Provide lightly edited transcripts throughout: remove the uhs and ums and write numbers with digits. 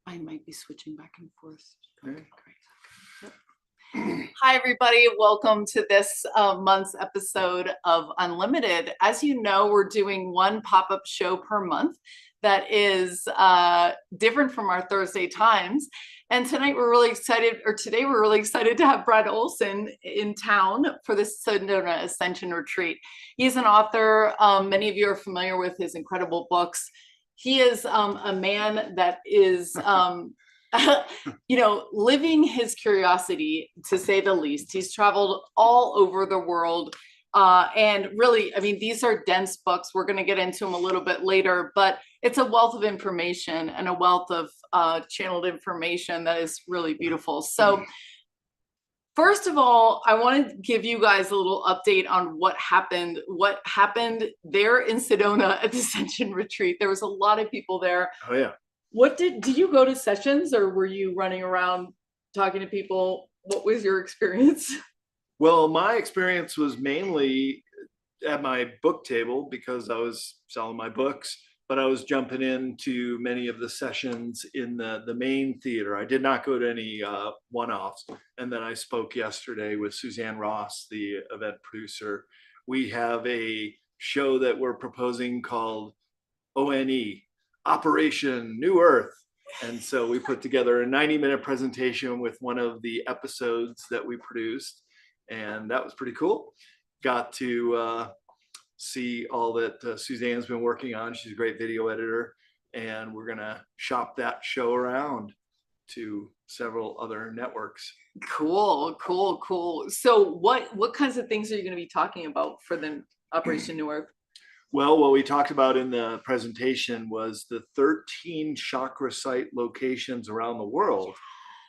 I might be switching back and forth. Okay. Okay, great. Yep. Hi, everybody. Welcome to this month's episode of Unlimited. As you know, we're doing one pop-up show per month that is different from our Thursday times. And tonight we're really excited, or today we're really excited to have Brad Olsen in town for this Sedona Ascension Retreat. He's an author. Many of you are familiar with his incredible books. He is a man that is, living his curiosity, to say the least. He's traveled all over the world. And really, I mean, these are dense books. We're going to get into them a little bit later, but it's a wealth of information and a wealth of channeled information that is really beautiful. So first of all, I want to give you guys a little update on what happened there in Sedona at the Ascension Retreat. There was a lot of people there. Oh yeah. What did you go to sessions, or were you running around talking to people? What was your experience? Well, my experience was mainly at my book table because I was selling my books, but I was jumping into many of the sessions in the main theater. I did not go to any one-offs. And then I spoke yesterday with Suzanne Ross, the event producer. We have a show that we're proposing called ONE, Operation Unearthed. And so we put together a 90-minute presentation with one of the episodes that we produced. And that was pretty cool. Got to see all that Suzanne's been working on. She's a great video editor, and we're gonna shop that show around to several other networks. Cool. So what kinds of things are you going to be talking about for the Operation Unearthed? Well, what we talked about in the presentation was the 13 chakra site locations around the world,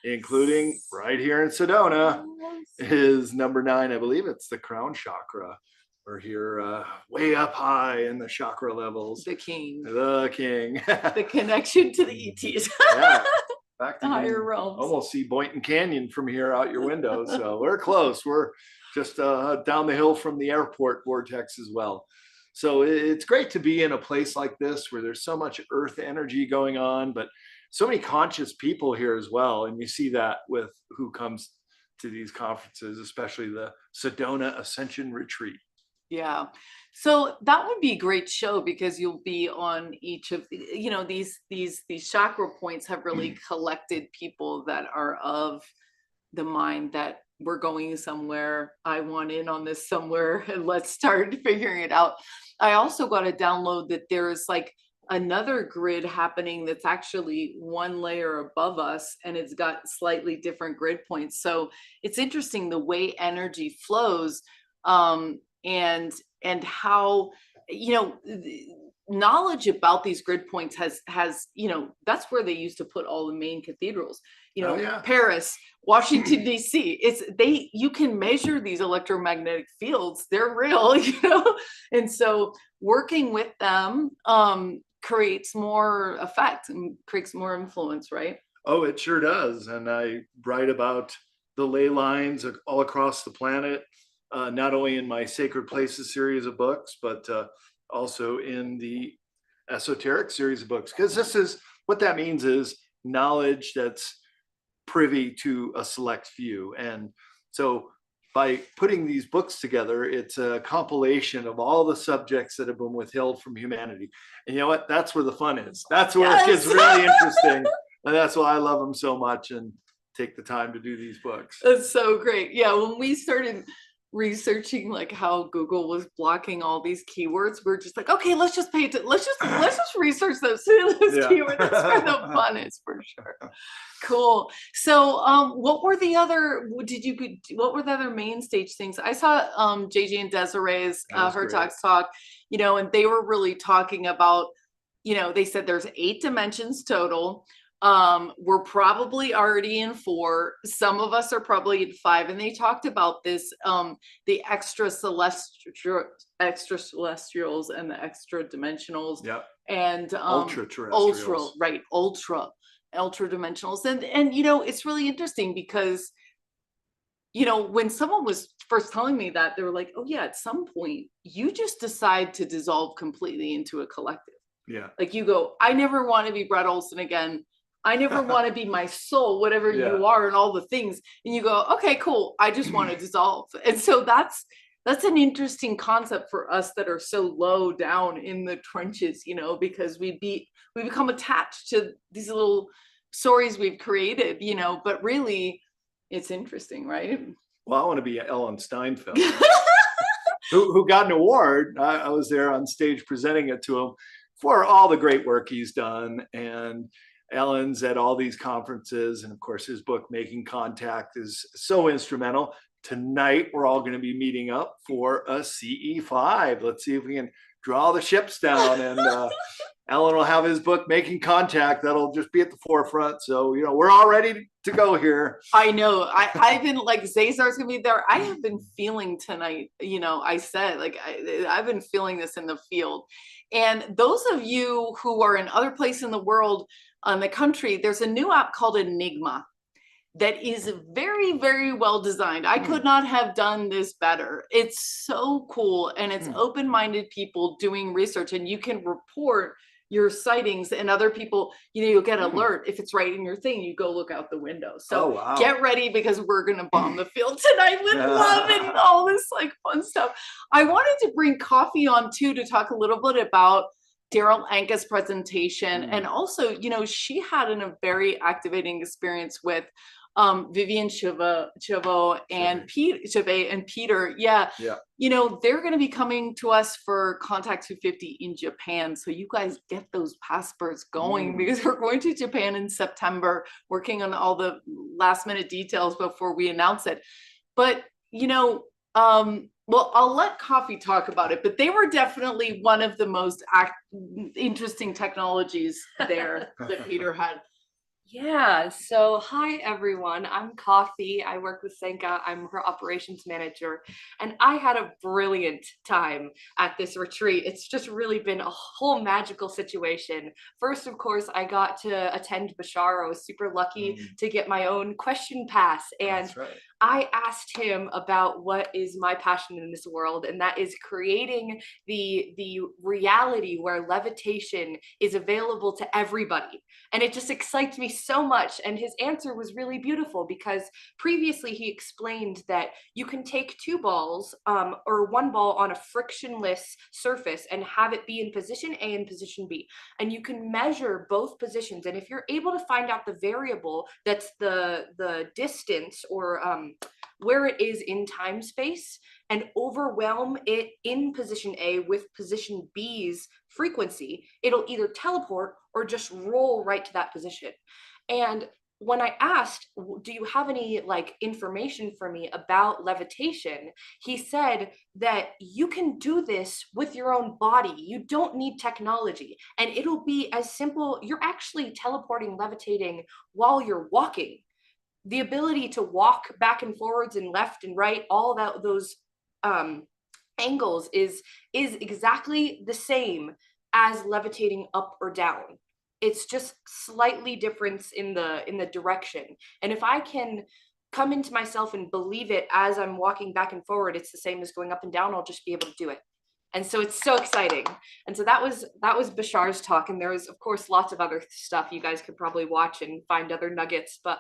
including right here in Sedona is number 9. I believe it's the crown chakra. We're here way up high in the chakra levels. The king. The connection to the ETs. Yeah. Back to higher realms. Almost see Boynton Canyon from here out your window. So we're close. We're just down the hill from the airport vortex as well. So it's great to be in a place like this where there's so much earth energy going on, but so many conscious people here as well. And you see that with who comes to these conferences, especially the Sedona Ascension Retreat. Yeah. So that would be a great show because you'll be on each of these chakra points have really collected people that are of the mind that we're going somewhere. I want in on this somewhere, and let's start figuring it out. I also got a download that there's like another grid happening that's actually one layer above us, and it's got slightly different grid points. So it's interesting the way energy flows, and how knowledge about these grid points has that's where they used to put all the main cathedrals. Paris, Washington D.C. You can measure these electromagnetic fields. They're real, and so working with them creates more effect and creates more influence, right? Oh, it sure does. And I write about the ley lines all across the planet, not only in my Sacred Places series of books, but also in the esoteric series of books, because this is what that means is knowledge that's privy to a select few. And so by putting these books together, it's a compilation of all the subjects that have been withheld from humanity. And you know what? That's where the fun is. That's where it gets really interesting. And that's why I love them so much and take the time to do these books. That's so great. Yeah, when we started researching like how Google was blocking all these keywords, we're just like, okay, let's just research those keywords. That's where the fun is, for sure. Cool. So what were the other main stage things? I saw JJ and Desiree's Hertog's talk, and they were really talking about, they said there's 8 dimensions total. We're probably already in 4. Some of us are probably in 5, and they talked about this, the extra celestials and the extra dimensionals. Yep. And ultra terrestrials. Ultra dimensionals. And it's really interesting because when someone was first telling me that, they were like, oh yeah, at some point you just decide to dissolve completely into a collective. Yeah. Like you go, I never want to be Brad Olsen again. I never want to be my soul, whatever you are, and all the things. And you go, okay, cool. I just want to dissolve. And so that's an interesting concept for us that are so low down in the trenches, you know, because we become attached to these little stories we've created, you know, but really it's interesting, right? Well, I want to be Ellen Steinfeld. who got an award. I was there on stage presenting it to him for all the great work he's done. And Ellen's at all these conferences. And of course, his book, Making Contact, is so instrumental. Tonight, we're all going to be meeting up for a CE5. Let's see if we can draw the ships down. And Ellen will have his book, Making Contact. That'll just be at the forefront. So, you know, we're all ready to go here. I know. I've been like, Zazar's going to be there. I have been feeling tonight, you know, I said, like, I've been feeling this in the field. And those of you who are in other places in the world, the country, there's a new app called Enigma that is very, very well designed. I could not have done this better. It's so cool. And it's open-minded people doing research, and you can report your sightings, and other people, you know, you'll get alert if it's right in your thing, you go look out the window. So get ready, because we're going to bomb the field tonight with love and all this like fun stuff. I wanted to bring Coffee on too, to talk a little bit about Daryl Anka's presentation. And also, you know, she had a very activating experience with Vivian Chauvet and Peter. You know, they're going to be coming to us for Contact 250 in Japan. So you guys get those passports going, because we're going to Japan in September, working on all the last minute details before we announce it. But, you know, well, I'll let Coffee talk about it, but they were definitely one of the most interesting technologies there that Peter had. Yeah, so hi everyone, I'm Coffee. I work with Senka. I'm her operations manager, and I had a brilliant time at this retreat. It's just really been a whole magical situation. First, of course, I got to attend Bashar. I was super lucky to get my own question pass, and I asked him about what is my passion in this world, and that is creating the reality where levitation is available to everybody. And it just excites me so much. And his answer was really beautiful, because previously he explained that you can take two balls or one ball on a frictionless surface and have it be in position A and position B. And you can measure both positions. And if you're able to find out the variable that's the distance or where it is in time space, and overwhelm it in position A with position B's frequency, it'll either teleport or just roll right to that position. And when I asked, do you have any like information for me about levitation? He said that you can do this with your own body. You don't need technology, and it'll be as simple. You're actually teleporting, levitating while you're walking. The ability to walk back and forwards and left and right, all that, those angles is exactly the same as levitating up or down. It's just slightly difference in the direction. And if I can come into myself and believe it as I'm walking back and forward, it's the same as going up and down. I'll just be able to do it. And so it's so exciting. And so that was Bashar's talk. And there was, of course, lots of other stuff you guys could probably watch and find other nuggets. But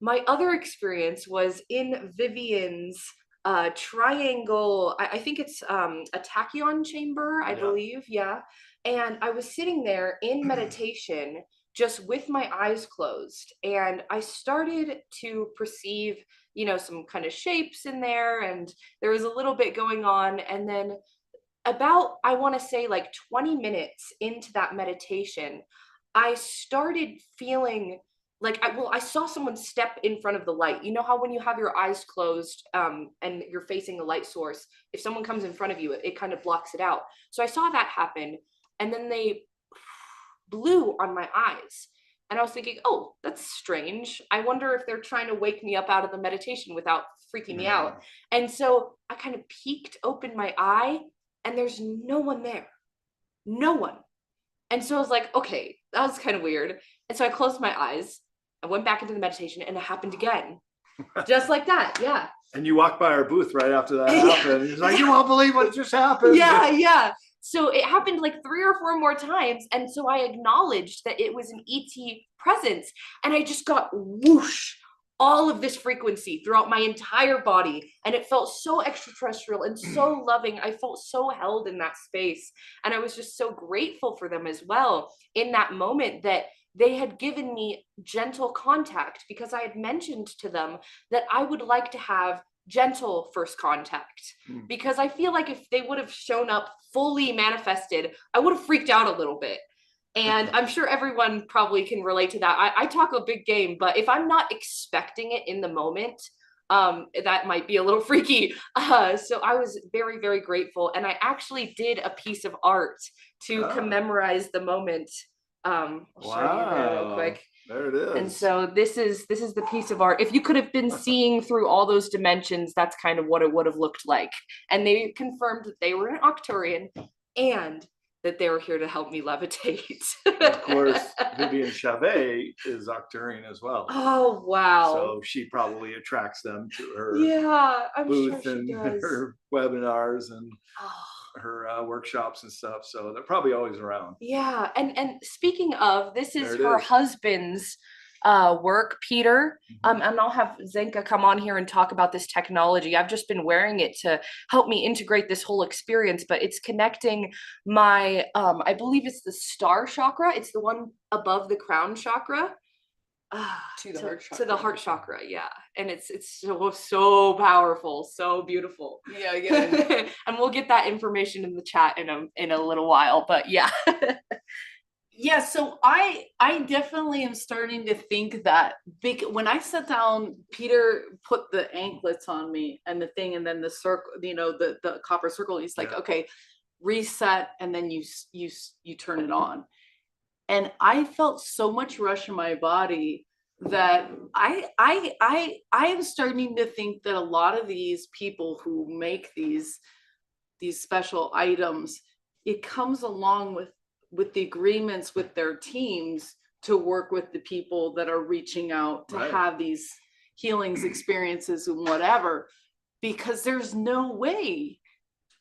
my other experience was in Vivian's triangle, I think it's a tachyon chamber, I believe. And I was sitting there in meditation, just with my eyes closed, and I started to perceive, you know, some kind of shapes in there, and there was a little bit going on. And then about, I want to say like 20 minutes into that meditation, I started feeling like, I saw someone step in front of the light. You know how when you have your eyes closed and you're facing a light source, if someone comes in front of you, it kind of blocks it out. So I saw that happen, and then they blew on my eyes. And I was thinking, oh, that's strange. I wonder if they're trying to wake me up out of the meditation without freaking me out. And so I kind of peeked open my eye, and there's no one there. No one. And so I was like, okay, that was kind of weird. And so I closed my eyes. I went back into the meditation, and it happened again. Just like that. And you walked by our booth right after that happened. He's like, you won't believe what just happened. So it happened like 3 or 4 more times. And so I acknowledged that it was an ET presence. And I just got whoosh, all of this frequency throughout my entire body. And it felt so extraterrestrial and so loving. I felt so held in that space. And I was just so grateful for them as well in that moment, that they had given me gentle contact, because I had mentioned to them that I would like to have gentle first contact, because I feel like if they would have shown up fully manifested, I would have freaked out a little bit. And I'm sure everyone probably can relate to that. I talk a big game, but if I'm not expecting it in the moment, that might be a little freaky. So I was very, very grateful. And I actually did a piece of art to commemorate the moment. I'll show you here real quick. There it is. And so this is the piece of art. If you could have been seeing through all those dimensions, that's kind of what it would have looked like. And they confirmed that they were an Octurian and that they were here to help me levitate. Of course, Vivian Chauvet is Octurian as well. Oh, wow. So she probably attracts them to her I'm booth sure and she does. her webinars and her workshops and stuff. So they're probably always around. Yeah. And speaking of, this is her husband's work, Peter. And I'll have Zenka come on here and talk about this technology. I've just been wearing it to help me integrate this whole experience, but it's connecting my, I believe it's the star chakra. It's the one above the crown chakra. To the heart chakra, yeah. And it's so powerful, so beautiful. Yeah, yeah. And we'll get that information in the chat in a little while, but yeah. Yeah, so I definitely am starting to think that when I sat down, Peter put the anklets on me and the thing, and then the circle, the copper circle. He's like, okay, reset, and then you turn it on. And I felt so much rush in my body that I am starting to think that a lot of these people who make these special items, it comes along with the agreements with their teams to work with the people that are reaching out to have these healings experiences and whatever, because there's no way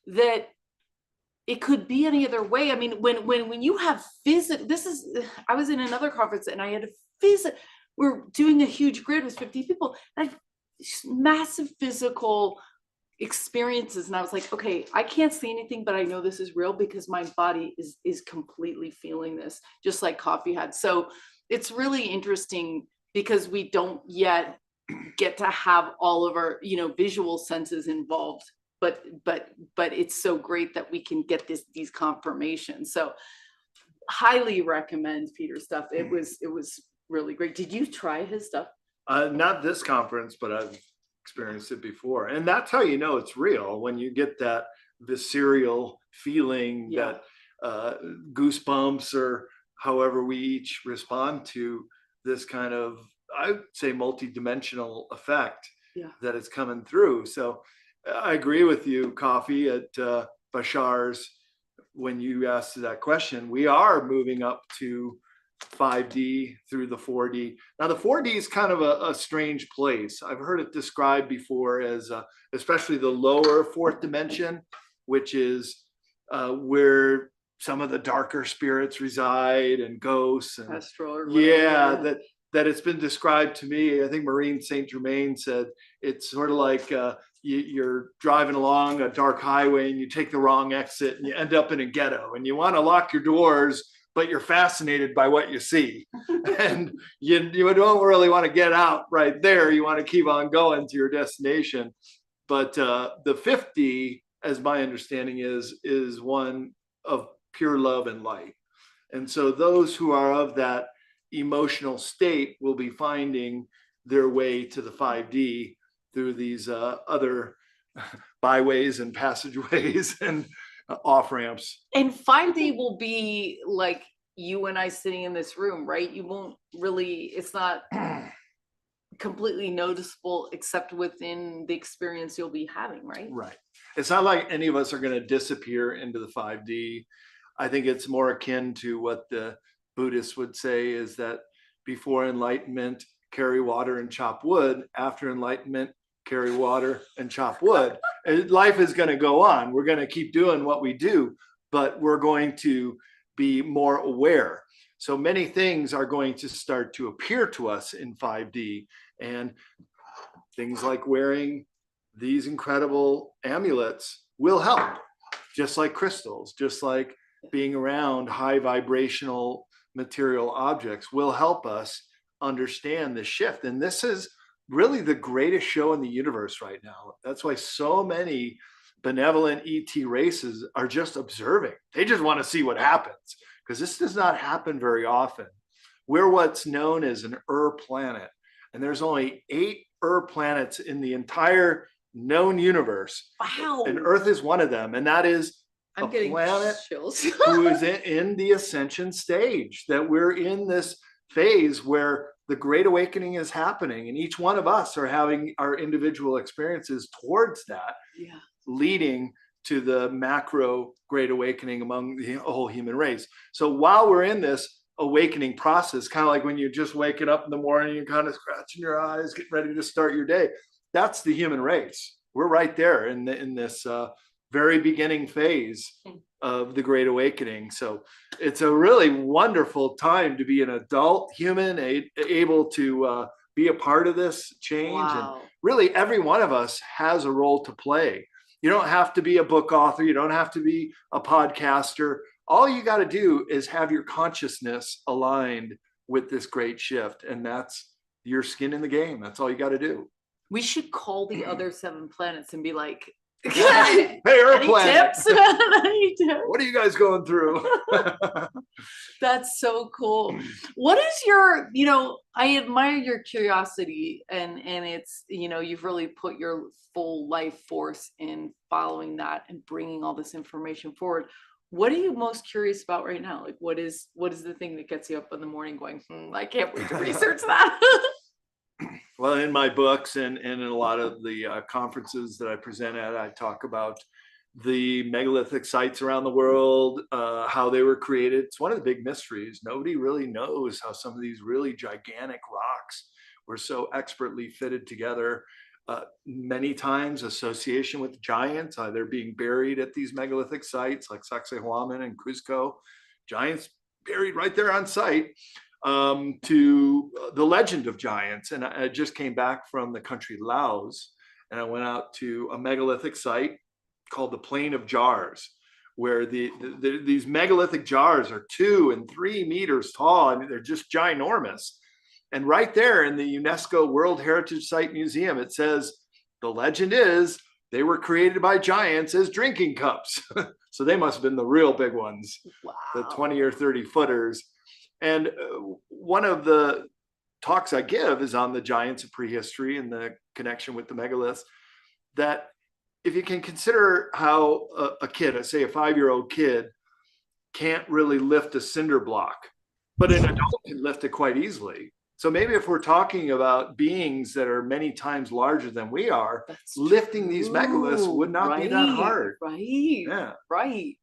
that it could be any other way. I mean, when you have I was in another conference and I had we're doing a huge grid with 50 people, and I have massive physical experiences, and I was like, okay, I can't see anything, but I know this is real because my body is completely feeling this, just like Coffee had. So it's really interesting because we don't yet get to have all of our visual senses involved, but it's so great that we can get these confirmations. So highly recommend Peter's stuff. It was really great. Did you try his stuff? Not this conference, but I've experienced it before. And that's how you know it's real, when you get that visceral feeling, that goosebumps, or however we each respond to this kind of, I would say, multi-dimensional effect that is coming through. So I agree with you, Coffee, at Bashar's, when you asked that question. We are moving up to 5D through the 4D. Now the 4D is kind of a strange place. I've heard it described before as especially the lower fourth dimension, which is where some of the darker spirits reside and ghosts and that it's been described to me. I think Maureen St. Germain said it's sort of like you're driving along a dark highway and you take the wrong exit and you end up in a ghetto, and you want to lock your doors, but you're fascinated by what you see. And you don't really want to get out right there. You want to keep on going to your destination. But the 50, as my understanding is one of pure love and light. And so those who are of that emotional state will be finding their way to the 5D through these other byways and passageways and off ramps. And 5D will be like you and I sitting in this room, right? You won't really, it's not completely noticeable except within the experience you'll be having, right? Right. It's not like any of us are going to disappear into the 5D. I think it's more akin to what the Buddhists would say, is that before enlightenment, carry water and chop wood. After enlightenment, carry water and chop wood. And life is going to go on. We're going to keep doing what we do. but we're going to be more aware. So many things are going to start to appear to us in 5D, and things like wearing these incredible amulets will help, just like crystals, just like being around high vibrational material objects will help us understand the shift. And this is really the greatest show in the universe right now. That's why so many benevolent ET races are just observing. They just want to see what happens, because this does not happen very often. We're what's known as an planet, and there's only 8 planets in the entire known universe. Wow. And Earth is one of them, and that is I'm a getting planet chills. who is in the ascension stage, that we're in this phase where the Great Awakening is happening, and each one of us are having our individual experiences towards that, Yeah. leading to the macro Great Awakening among the whole human race. So while we're in this awakening process, kind of like when you're just waking up in the morning, you're kind of scratching your eyes, getting ready to start your day. That's the human race. We're right there in this very beginning phase of the Great Awakening. So it's a really wonderful time to be an adult human, able to be a part of this change. Wow. And really, every one of us has a role to play. You don't have to be a book author. You don't have to be a podcaster. All you got to do is have your consciousness aligned with this great shift. And that's your skin in the game. That's all you got to do. We should call the other 7 planets and be like, Hey, Earth any planet. tips? Any tips? What are you guys going through? That's so cool. What is your, I admire your curiosity, and it's, you've really put your full life force in following that and bringing all this information forward. What are you most curious about right now? Like, what is the thing that gets you up in the morning going, I can't wait to research that? Well, in my books and in a lot of the conferences that I present at, I talk about the megalithic sites around the world, how they were created. It's one of the big mysteries. Nobody really knows how some of these really gigantic rocks were so expertly fitted together. Many times association with giants, either being buried at these megalithic sites like Sacsayhuaman and Cuzco, giants buried right there on site, to the legend of giants. And I just came back from the country Laos, and I went out to a megalithic site called the Plain of Jars, where these megalithic jars are 2 and 3 meters tall. I mean, they're just ginormous. And right there in the UNESCO World Heritage Site Museum, it says, the legend is they were created by giants as drinking cups. So they must have been the real big ones, Wow. the 20 or 30 footers. And one of the talks I give is on the giants of prehistory and the connection with the megaliths, that if you can consider how a kid, say a 5-year-old kid, can't really lift a cinder block, but an adult can lift it quite easily. So maybe if we're talking about beings that are many times larger than we are, lifting these megaliths would not be that hard. Right. Yeah. Right.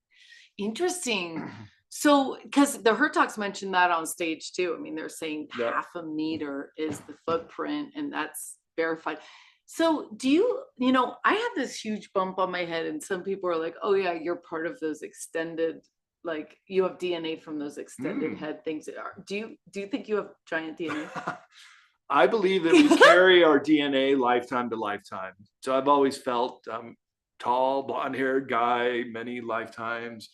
Interesting. So, because the Hurt Talks mentioned that on stage too. I mean, they're saying half a meter is the footprint, and that's verified. So do you, I have this huge bump on my head, and some people are like, oh yeah, you're part of those extended, like you have DNA from those extended head things. Do you think you have giant DNA? I believe that we carry our DNA lifetime to lifetime. So I've always felt tall, blonde-haired guy, many lifetimes.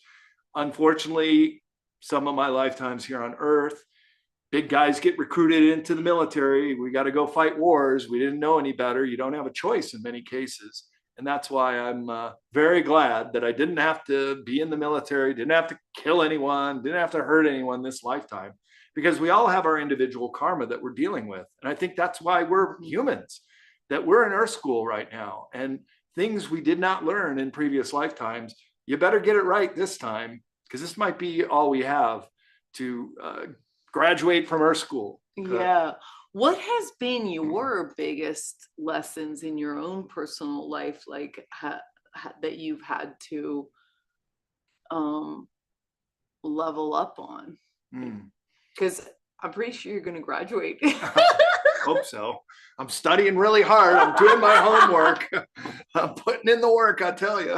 Unfortunately, some of my lifetimes here on Earth, big guys get recruited into the military. We got to go fight wars. We didn't know any better. You don't have a choice in many cases. And that's why I'm very glad that I didn't have to be in the military, didn't have to kill anyone, didn't have to hurt anyone this lifetime, because we all have our individual karma that we're dealing with. And I think that's why we're humans, that we're in Earth school right now. And things we did not learn in previous lifetimes, you better get it right this time, because this might be all we have to graduate from Earth school. Yeah. What has been your biggest lessons in your own personal life, like that you've had to level up on? Because I'm pretty sure you're going to graduate. Hope so. I'm studying really hard. I'm doing my homework. I'm putting in the work, I tell you.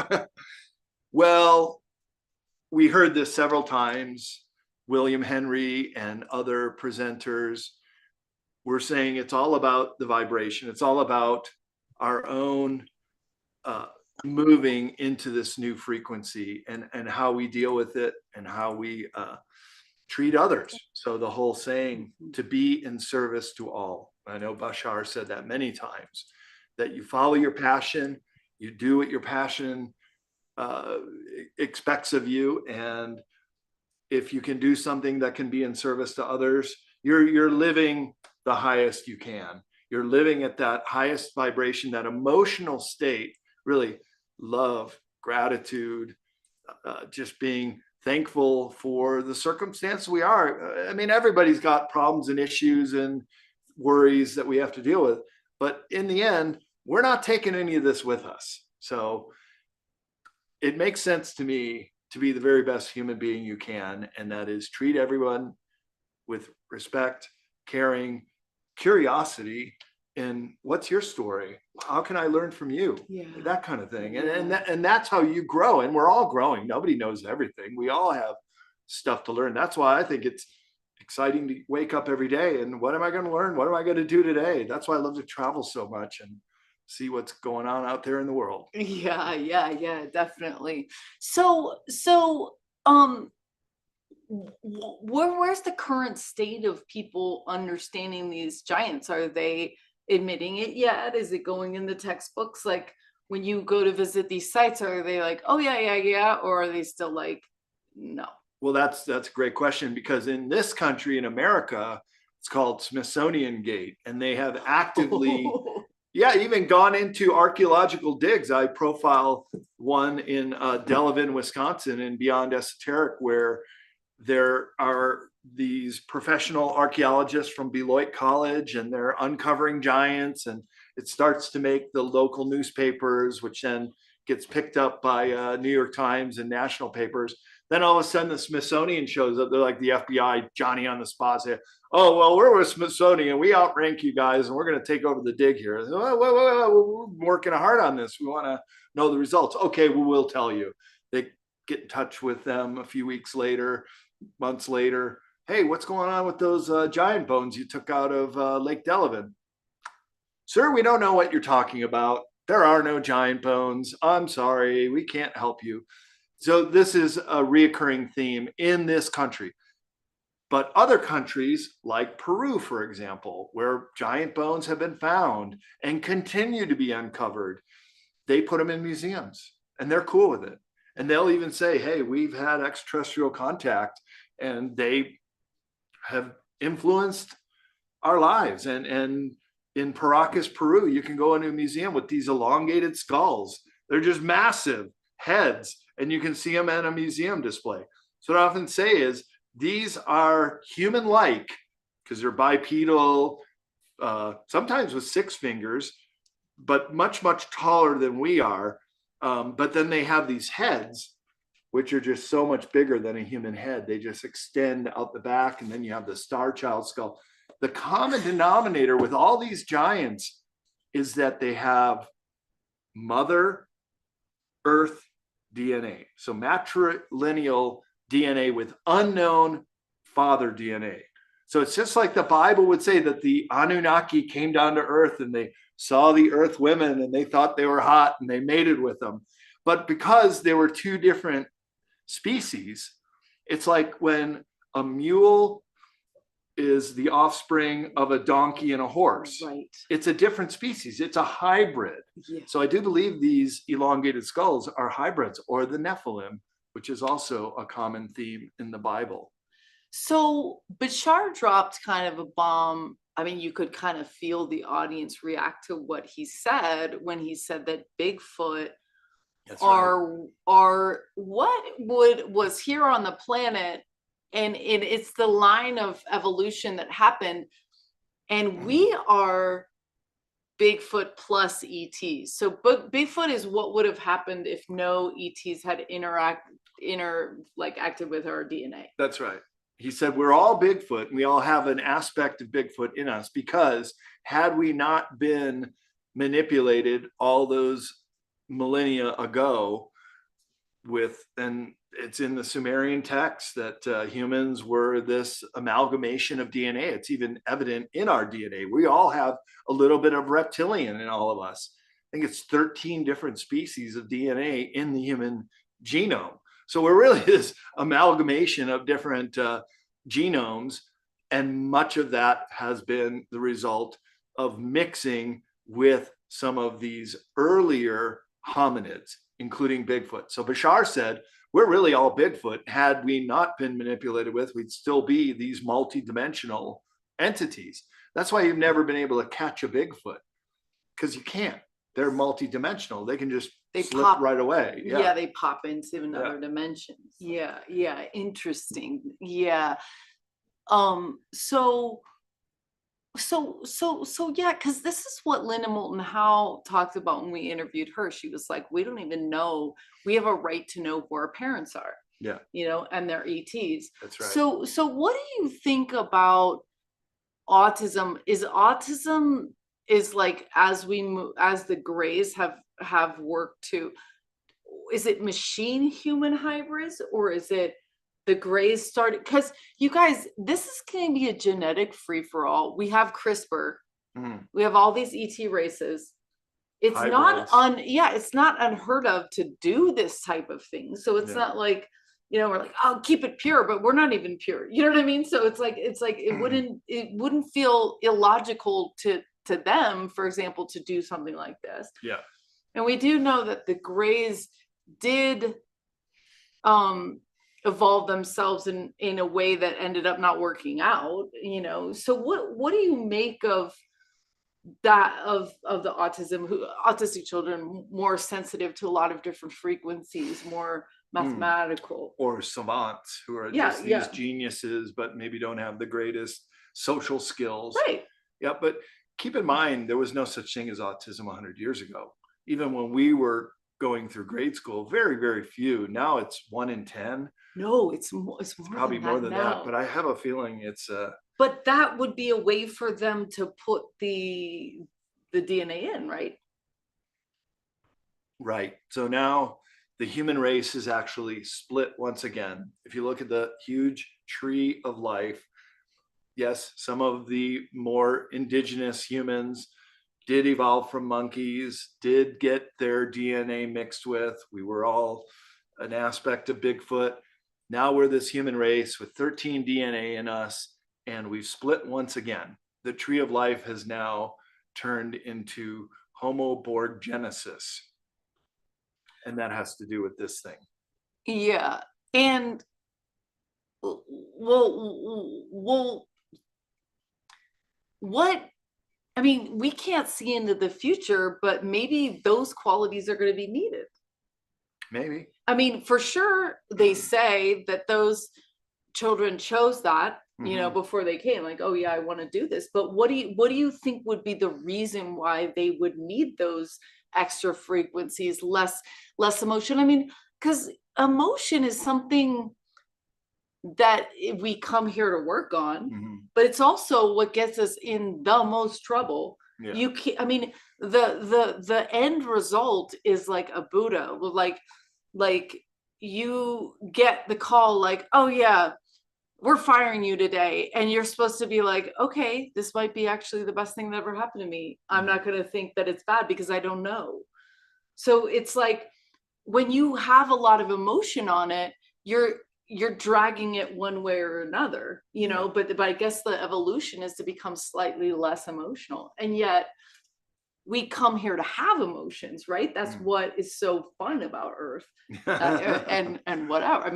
Well, we heard this several times. William Henry and other presenters were saying it's all about the vibration. It's all about our own moving into this new frequency, and how we deal with it, and how we treat others. So the whole saying, to be in service to all. I know Bashar said that many times, that you follow your passion, you do what your passion expects of you, and if you can do something that can be in service to others, you're living the highest you can. You're living at that highest vibration, that emotional state, really love, gratitude, just being thankful for the circumstance we are. I mean, everybody's got problems and issues and worries that we have to deal with, but in the end, we're not taking any of this with us. So it makes sense to me to be the very best human being you can, and that is treat everyone with respect, caring, curiosity, and what's your story? How can I learn from you? Yeah. That kind of thing. And that's how you grow. And we're all growing. Nobody knows everything. We all have stuff to learn. That's why I think it's exciting to wake up every day and what am I going to learn? What am I going to do today? That's why I love to travel so much and see what's going on out there in the world. Yeah, definitely. So where's the current state of people understanding these giants? Are they admitting it yet? Is it going in the textbooks? Like when you go to visit these sites, are they like, oh yeah, or are they still like, no? Well, that's a great question, because in this country, in America, it's called Smithsonian Gate, and they have actively even gone into archaeological digs. I profile one in Delavan, Wisconsin, and Beyond Esoteric, where there are these professional archaeologists from Beloit College, and they're uncovering giants, and it starts to make the local newspapers, which then gets picked up by New York Times and national papers. Then all of a sudden the Smithsonian shows up. They're like the FBI, Johnny on the spot, say, oh, well, we're with Smithsonian. We outrank you guys, and we're going to take over the dig here. We're working hard on this. We want to know the results. Okay, well, we'll tell you. They get in touch with them a few weeks later, months later. Hey, what's going on with those giant bones you took out of Lake Delavan? Sir, we don't know what you're talking about. There are no giant bones. I'm sorry, we can't help you. So this is a reoccurring theme in this country. But other countries like Peru, for example, where giant bones have been found and continue to be uncovered, they put them in museums and they're cool with it. And they'll even say, hey, we've had extraterrestrial contact and they have influenced our lives. And in Paracas, Peru, you can go into a museum with these elongated skulls. They're just massive heads, and you can see them at a museum display. So what I often say is these are human-like because they're bipedal, sometimes with 6 fingers, but much, much taller than we are. But then they have these heads, which are just so much bigger than a human head. They just extend out the back, and then you have the Star Child skull. The common denominator with all these giants is that they have Mother Earth DNA. So matrilineal DNA with unknown father DNA. So it's just like the Bible would say that the Anunnaki came down to Earth and they saw the Earth women and they thought they were hot and they mated with them. But because they were 2 different species, it's like when a mule is the offspring of a donkey and a horse. Right. It's a different species. It's a hybrid. Yeah. So I do believe these elongated skulls are hybrids, or the Nephilim, which is also a common theme in the Bible. So Bashar dropped kind of a bomb. I mean, you could kind of feel the audience react to what he said when he said that Bigfoot are what was here on the planet. And it's the line of evolution that happened. And we are Bigfoot plus ETs. So Bigfoot is what would have happened if no ETs had acted with our DNA. That's right. He said, we're all Bigfoot and we all have an aspect of Bigfoot in us, because had we not been manipulated all those millennia ago, and it's in the Sumerian text that humans were this amalgamation of DNA. It's even evident in our DNA. We all have a little bit of reptilian in all of us. I think it's 13 different species of DNA in the human genome. So we're really this amalgamation of different genomes, and much of that has been the result of mixing with some of these earlier hominids, including Bigfoot. So Bashar said, we're really all Bigfoot. Had we not been manipulated with, we'd still be these multi-dimensional entities. That's why you've never been able to catch a Bigfoot, because you can't. They're multi-dimensional. They can just slip pop right away. Yeah, they pop into another dimension. Yeah, interesting. Yeah. So yeah, because this is what Linda Moulton Howe talked about when we interviewed her. She was like, we don't even know, we have a right to know who our parents are. Yeah. And they're ETs. That's right. So what do you think about autism? Is like, as we move, as the Greys have worked to, is it machine human hybrids, or is it the Greys started? Because you guys, this is going to be a genetic free-for-all. We have CRISPR. We have all these ET races. It's hybrids. It's not unheard of to do this type of thing. So it's not like, we're like, oh, keep it pure, but we're not even pure. You know what I mean? So it's like it wouldn't feel illogical to them, for example, to do something like this. Yeah. And we do know that the Greys did evolve themselves in a way that ended up not working out, So what do you make of that, of the autistic children, more sensitive to a lot of different frequencies, more mathematical, or savants who are just these geniuses, but maybe don't have the greatest social skills. Right. Yeah, but keep in mind, there was no such thing as autism 100 years ago. Even when we were going through grade school, very, very few. Now it's 1 in 10. No, it's probably more than that. But I have a feeling it's But that would be a way for them to put the DNA in, right? Right. So now the human race is actually split once again. If you look at the huge tree of life, yes, some of the more indigenous humans did evolve from monkeys, did get their DNA mixed with. We were all an aspect of Bigfoot. Now we're this human race with 13 DNA in us, and we've split once again. The tree of life has now turned into Homo borgenesis. And that has to do with this thing. Yeah. And we can't see into the future, but maybe those qualities are going to be needed. Maybe. For sure, they say that those children chose that, before they came, like, oh yeah, I want to do this. But what do you think would be the reason why they would need those extra frequencies, less emotion? Because emotion is something that we come here to work on, but it's also what gets us in the most trouble. Yeah. You can't, the end result is like a Buddha, like you get the call, like, oh yeah, we're firing you today, and you're supposed to be like, okay, this might be actually the best thing that ever happened to me. I'm not going to think that it's bad because I don't know. So it's like, when you have a lot of emotion on it, you're dragging it one way or another, but I guess the evolution is to become slightly less emotional. And yet we come here to have emotions, right? That's what is so fun about Earth. And whatever.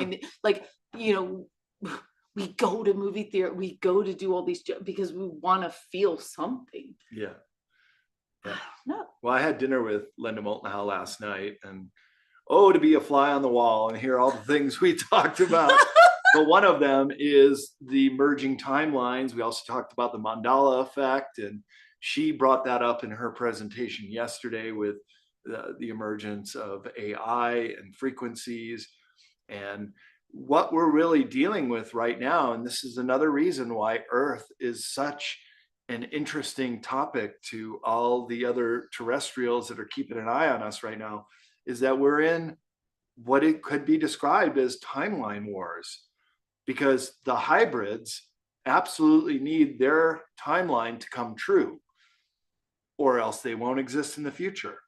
We go to movie theater, we go to do all these because we want to feel something. Yeah. No. Well, I had dinner with Linda Moulton Howe last night, and to be a fly on the wall and hear all the things we talked about. But one of them is the merging timelines. We also talked about the Mandala effect, and she brought that up in her presentation yesterday with the emergence of AI and frequencies. And what we're really dealing with right now, and this is another reason why Earth is such an interesting topic to all the other terrestrials that are keeping an eye on us right now, is that we're in what it could be described as timeline wars, because the hybrids absolutely need their timeline to come true, or else they won't exist in the future.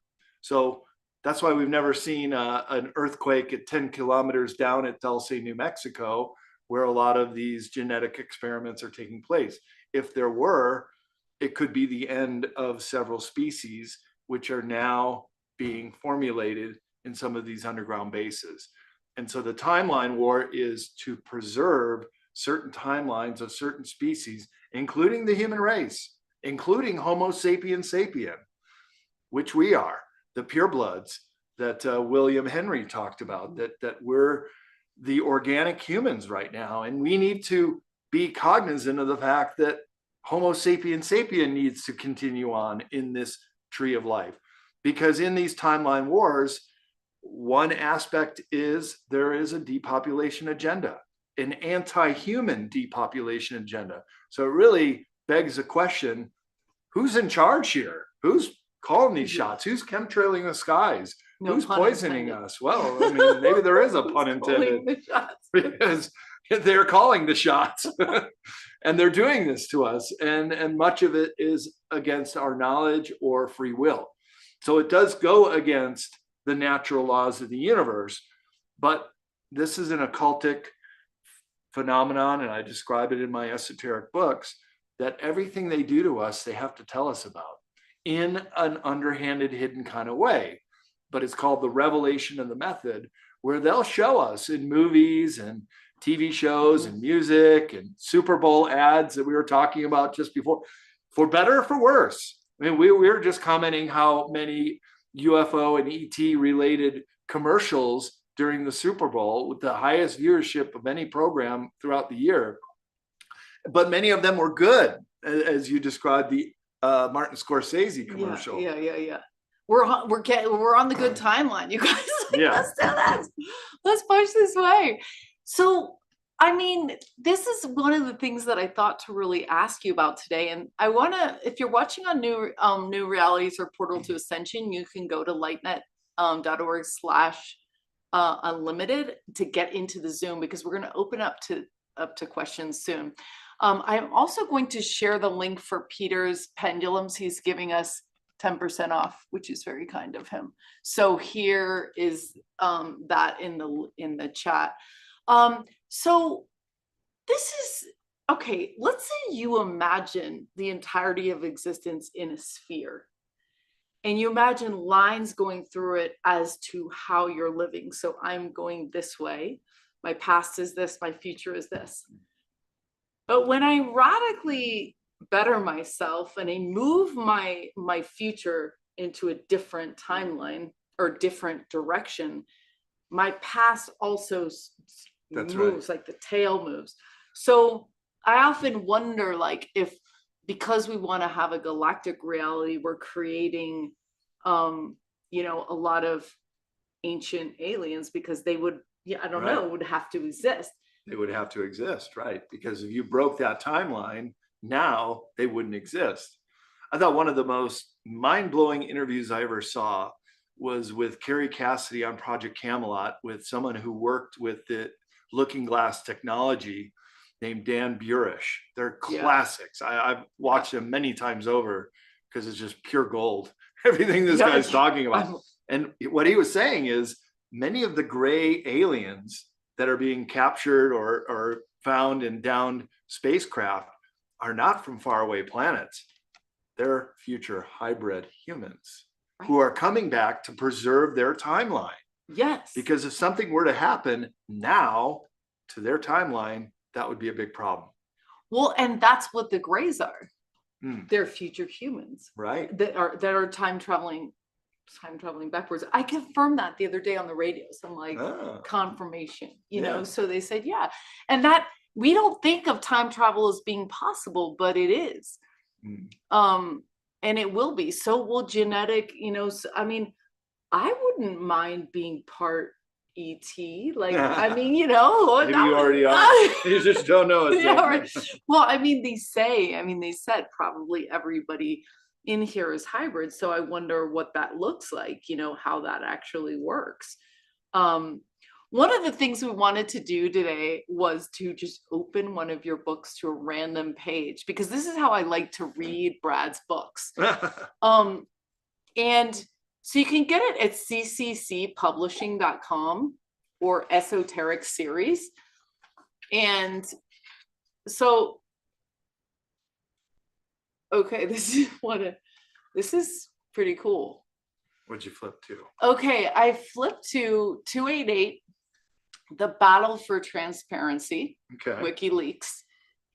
So that's why we've never seen an earthquake at 10 kilometers down at Dulce, New Mexico, where a lot of these genetic experiments are taking place. If there were, it could be the end of several species, which are now being formulated in some of these underground bases. And so the timeline war is to preserve certain timelines of certain species, including the human race, including Homo sapiens sapien, which we are, the purebloods that William Henry talked about, that we're the organic humans right now. And we need to be cognizant of the fact that Homo sapiens sapien needs to continue on in this tree of life. Because in these timeline wars, one aspect is there is a depopulation agenda, an anti-human depopulation agenda. So it really begs the question, who's in charge here? Who's calling these shots? Who's chemtrailing the skies? No Who's pun poisoning intended. us? Well, I mean, maybe there is a pun intended, because they're calling the shots and they're doing this to us. And much of it is against our knowledge or free will. So it does go against the natural laws of the universe, but this is an occultic phenomenon, and I describe it in my esoteric books, that everything they do to us, they have to tell us about in an underhanded, hidden kind of way. But it's called the revelation of the method, where they'll show us in movies and TV shows and music and Super Bowl ads that we were talking about just before, for better or for worse. I mean, we were just commenting how many UFO and ET related commercials during the Super Bowl, with the highest viewership of any program throughout the year. But many of them were good, as you described the Martin Scorsese commercial. Yeah. We're on the good timeline, you guys. Let's do this. Let's push this way. So, I mean, this is one of the things that I thought to really ask you about today. And I want to, if you're watching on New Realities or Portal to Ascension, you can go to lightnet.org/unlimited to get into the Zoom, because we're going to open up to questions soon. I'm also going to share the link for Peter's pendulums. He's giving us 10% off, which is very kind of him. So here is that in the chat. So this is, okay, let's say you imagine the entirety of existence in a sphere, and you imagine lines going through it as to how you're living. So I'm going this way, my past is this, my future is this. But when I radically better myself and I move my future into a different timeline or different direction, my past also moves, like the tail moves. So I often wonder, like, if, because we want to have a galactic reality, we're creating a lot of ancient aliens, because they would, I don't know, would have to exist. They would have to exist, right? Because if you broke that timeline, now they wouldn't exist. I thought one of the most mind-blowing interviews I ever saw was with Carrie Cassidy on Project Camelot, with someone who worked with the Looking Glass technology named Dan Burish. They're classics. I've watched them many times over because it's just pure gold. Everything this guy's talking about. And what he was saying is many of the gray aliens that are being captured or found in downed spacecraft are not from faraway planets. They're future hybrid humans who are coming back to preserve their timeline. Yes. Because if something were to happen now to their timeline, that would be a big problem. Well, and that's what the grays are. They're future humans, right? That are time traveling backwards. I confirmed that the other day on the radio. Some confirmation, you know. So they said, and that we don't think of time travel as being possible, but it is. And it will be. So will genetic, I mean, I wouldn't mind being part ET. Like, I mean, maybe you already are. You just don't know it. Right. Well, I mean, they said probably everybody in here is hybrid. So I wonder what that looks like, how that actually works. One of the things we wanted to do today was to just open one of your books to a random page, because this is how I like to read Brad's books. And so you can get it at cccpublishing.com or Esoteric Series. And so, okay, this is pretty cool. What'd you flip to? Okay, I flipped to 288, The Battle for Transparency, Okay. WikiLeaks.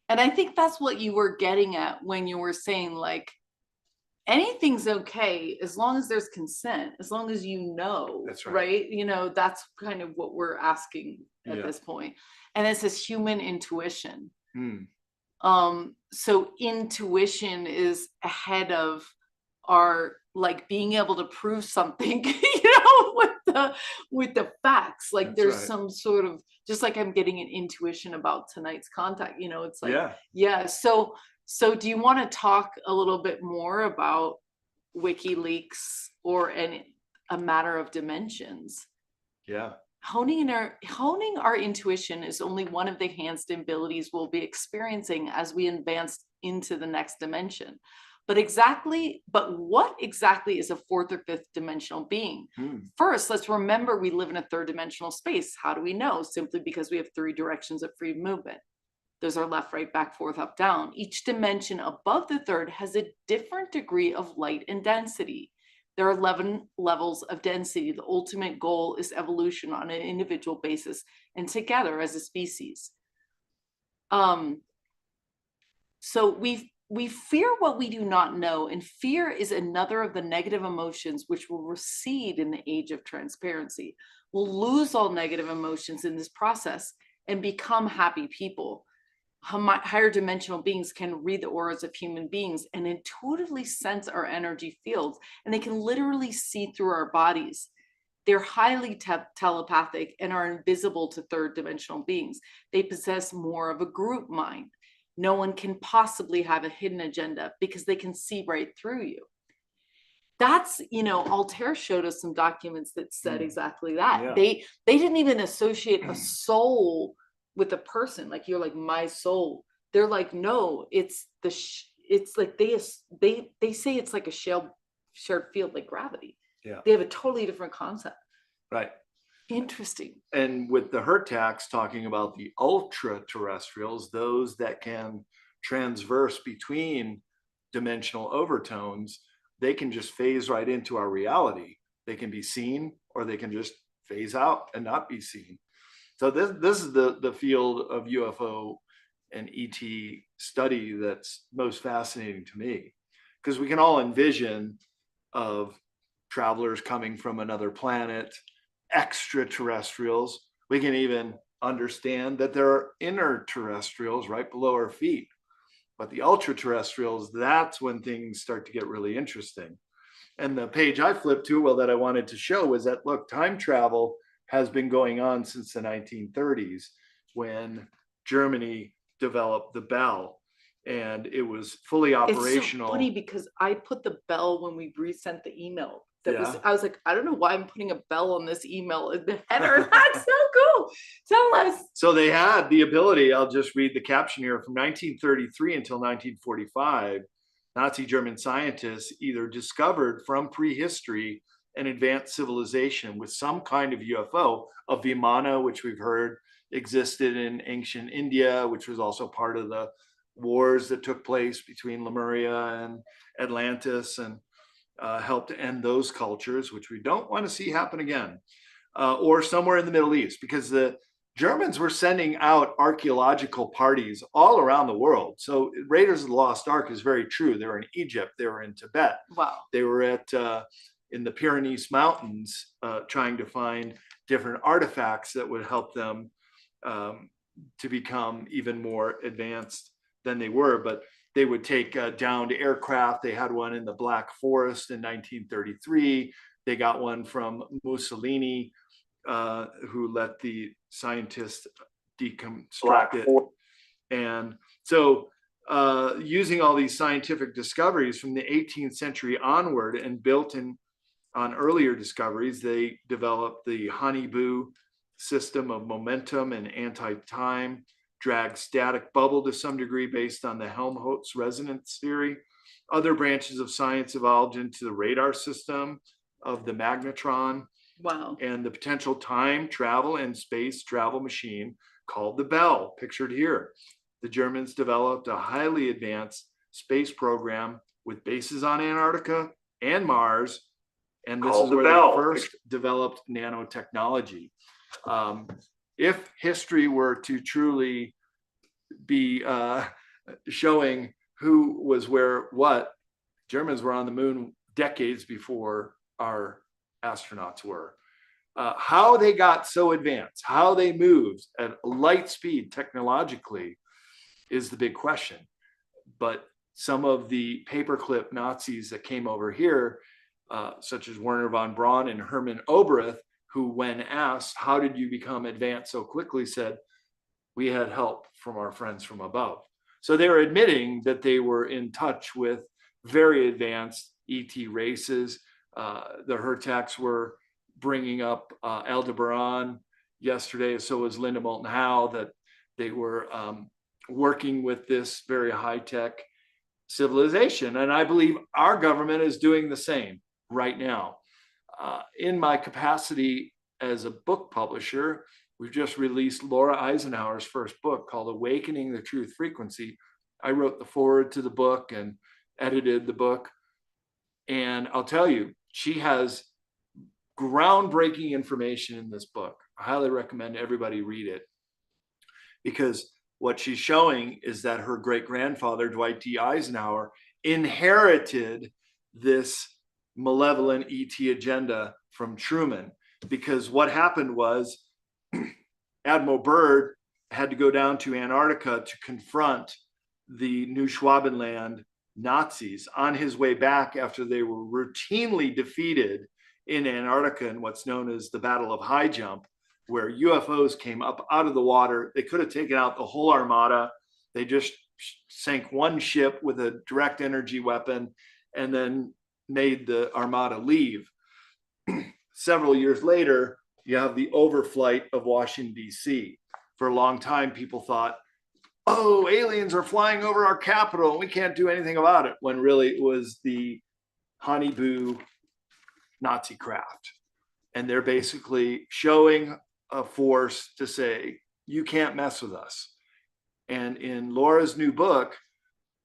And I think that's what you were getting at when you were saying, like, anything's okay as long as there's consent, as long as you know. That's right. Right? You know, that's kind of what we're asking at this point. And it says human intuition. So intuition is ahead of our, like, being able to prove something, with the facts. Like, That's there's right. some sort of, just like I'm getting an intuition about tonight's contact, it's like, yeah. So do you want to talk a little bit more about WikiLeaks or a matter of dimensions? Yeah. Honing our intuition is only one of the enhanced abilities we'll be experiencing as we advance into the next dimension. But what exactly is a fourth or fifth dimensional being? First, let's remember we live in a third dimensional space. How do we know? Simply because we have 3 directions of free movement. Those are left, right, back, forth, up, down. Each dimension above the third has a different degree of light and density. There are 11 levels of density. The ultimate goal is evolution on an individual basis and together as a species. So we fear what we do not know, and fear is another of the negative emotions which will recede in the age of transparency. We'll lose all negative emotions in this process and become happy people. Higher dimensional beings can read the auras of human beings and intuitively sense our energy fields, and they can literally see through our bodies. They're highly telepathic and are invisible to third dimensional beings. They possess more of a group mind. No one can possibly have a hidden agenda because they can see right through you. That's, Altair showed us some documents that said exactly that. Yeah. They didn't even associate a soul with a person, like, you're like my soul. They're like, no, it's like they say it's like a shared field, like gravity. Yeah. They have a totally different concept. Right. Interesting. And with the Hertax talking about the ultra terrestrials, those that can transverse between dimensional overtones, they can just phase right into our reality. They can be seen, or they can just phase out and not be seen. So this is the field of UFO and ET study that's most fascinating to me, because we can all envision of travelers coming from another planet, extraterrestrials. We can even understand that there are inner terrestrials right below our feet. But the ultra terrestrials, that's when things start to get really interesting. And the page I flipped to, well, that I wanted to show was that, look, time travel has been going on since the 1930s, when Germany developed the bell, and it was fully operational. It's so funny because I put the bell when we resent the email. I was like, I don't know why I'm putting a bell on this email in the header. That's so cool. Tell us. So they had the ability, I'll just read the caption here, from 1933 until 1945, Nazi German scientists either discovered from prehistory an advanced civilization with some kind of UFO, a Vimana, which we've heard existed in ancient India, which was also part of the wars that took place between Lemuria and Atlantis, and helped end those cultures, which we don't want to see happen again, or somewhere in the Middle East, because the Germans were sending out archaeological parties all around the world. So Raiders of the Lost Ark is very true. They were in Egypt, they were in Tibet. Wow. They were in the Pyrenees Mountains, trying to find different artifacts that would help them to become even more advanced than they were. But they would take downed aircraft. They had one in the Black Forest in 1933. They got one from Mussolini, who let the scientists deconstruct it. And so using all these scientific discoveries from the 18th century onward and built in on earlier discoveries. They developed the Honeyboo system of momentum and anti-time, drag static bubble to some degree based on the Helmholtz resonance theory. Other branches of science evolved into the radar system of the magnetron. Wow. And the potential time travel and space travel machine called the Bell, pictured here. The Germans developed a highly advanced space program with bases on Antarctica and Mars. And this is where they first developed nanotechnology. If history were to truly be showing who was where what, Germans were on the moon decades before our astronauts were. How they got so advanced, how they moved at light speed technologically is the big question. But some of the paperclip Nazis that came over here, such as Werner von Braun and Hermann Oberth, who when asked, how did you become advanced so quickly, said, we had help from our friends from above. So they were admitting that they were in touch with very advanced ET races. The Hertaks were bringing up Aldebaran yesterday, so was Linda Moulton Howe, that they were working with this very high-tech civilization. And I believe our government is doing the same right now. In my capacity as a book publisher, we've just released Laura Eisenhower's first book called Awakening the Truth Frequency. I wrote the foreword to the book and edited the book. And I'll tell you, she has groundbreaking information in this book. I highly recommend everybody read it, because what she's showing is that her great-grandfather, Dwight D. Eisenhower, inherited this malevolent ET agenda from Truman. Because what happened was Admiral Byrd had to go down to Antarctica to confront the New Schwabenland Nazis on his way back after they were routinely defeated in Antarctica in what's known as the Battle of High Jump, where UFOs came up out of the water. They could have taken out the whole armada. They just sank one ship with a direct energy weapon and then made the armada leave. Several years later, you have the overflight of Washington, D.C. For a long time, people thought, oh, aliens are flying over our capital and we can't do anything about it, when really it was the Honeyboo Nazi craft. And they're basically showing a force to say, you can't mess with us. And in Laura's new book,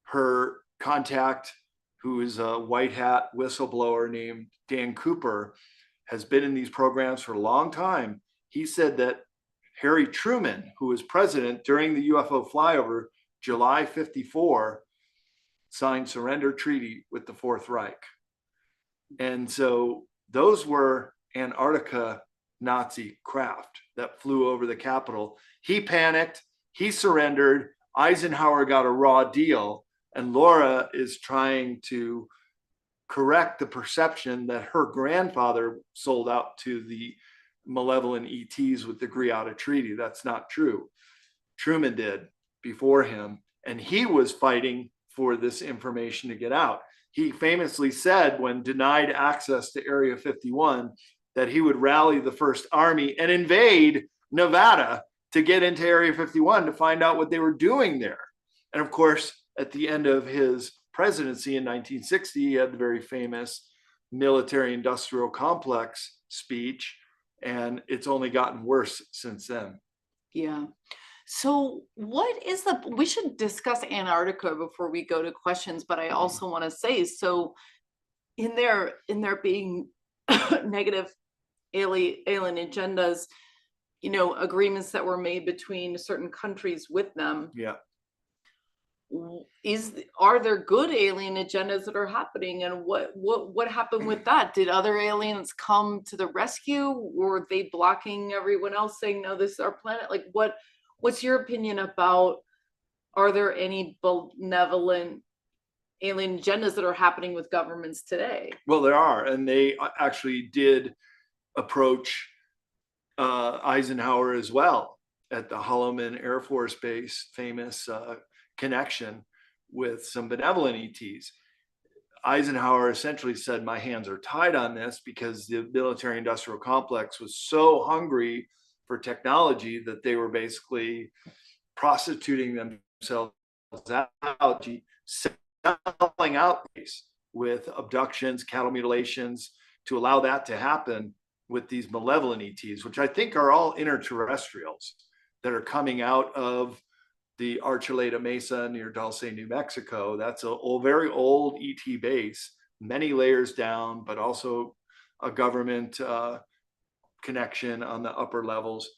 her contact, who is a white hat whistleblower named Dan Cooper, has been in these programs for a long time. He said that Harry Truman, who was president during the UFO flyover, July 54, signed surrender treaty with the Fourth Reich. And so those were Antarctica Nazi craft that flew over the capital. He panicked, he surrendered, Eisenhower got a raw deal, and Laura is trying to correct the perception that her grandfather sold out to the malevolent ETs with the Greada Treaty. That's not true. Truman did before him, and he was fighting for this information to get out. He famously said, when denied access to Area 51, that he would rally the First Army and invade Nevada to get into Area 51 to find out what they were doing there. And of course, at the end of his presidency in 1960, he had the very famous military-industrial complex speech, and it's only gotten worse since then. Yeah. So we should discuss Antarctica before we go to questions, but I also want to say, so in there being negative alien agendas, agreements that were made between certain countries with them. Yeah. Are there good alien agendas that are happening, and what happened with that? Did other aliens come to the rescue? Were they blocking everyone else, saying, no, this is our planet? Like, what's your opinion about, are there any benevolent alien agendas that are happening with governments today? Well, there are, and they actually did approach Eisenhower as well at the Holloman Air Force Base, famous connection with some benevolent ETs. Eisenhower essentially said, my hands are tied on this, because the military industrial complex was so hungry for technology that they were basically prostituting themselves out, selling out with abductions, cattle mutilations, to allow that to happen with these malevolent ETs, which I think are all interterrestrials that are coming out of the Archuleta Mesa near Dulce, New Mexico. That's a very old ET base, many layers down, but also a government connection on the upper levels.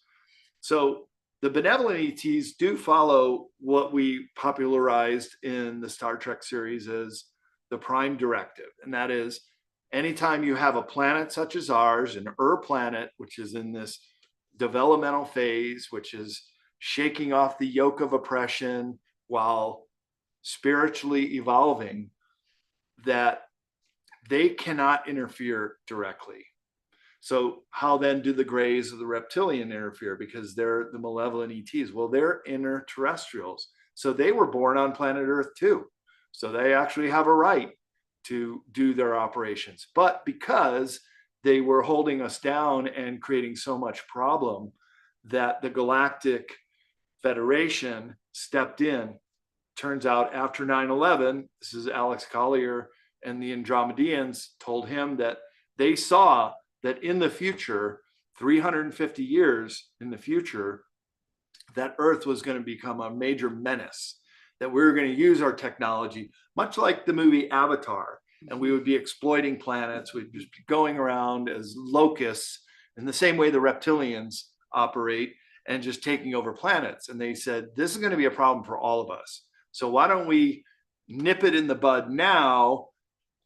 So the benevolent ETs do follow what we popularized in the Star Trek series as the prime directive. And that is, anytime you have a planet such as ours, an planet, which is in this developmental phase, which is shaking off the yoke of oppression while spiritually evolving, that they cannot interfere directly. So how then do the Greys or the reptilian interfere? Because they're the malevolent ETs. Well, they're interterrestrials. So they were born on planet Earth too. So they actually have a right to do their operations. But because they were holding us down and creating so much problem, that the Galactic Federation stepped in. Turns out after 9/11, this is Alex Collier and the Andromedians told him that they saw that in the future, 350 years in the future, that Earth was going to become a major menace, that we were going to use our technology, much like the movie Avatar, and we would be exploiting planets. We'd just be going around as locusts in the same way the reptilians operate, and just taking over planets. And they said, this is going to be a problem for all of us. So why don't we nip it in the bud now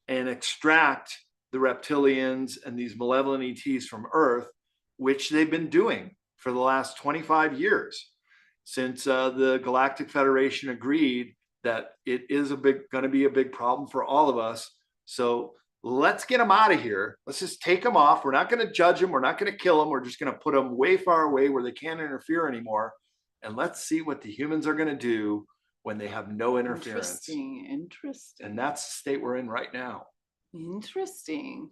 and extract the reptilians and these malevolent ETs from Earth, which they've been doing for the last 25 years, since the Galactic Federation agreed that it is going to be a big problem for all of us. So let's get them out of here. Let's just take them off. We're not going to judge them. We're not going to kill them. We're just going to put them way far away where they can't interfere anymore. And let's see what the humans are going to do when they have no interference. Interesting. And that's the state we're in right now. Interesting.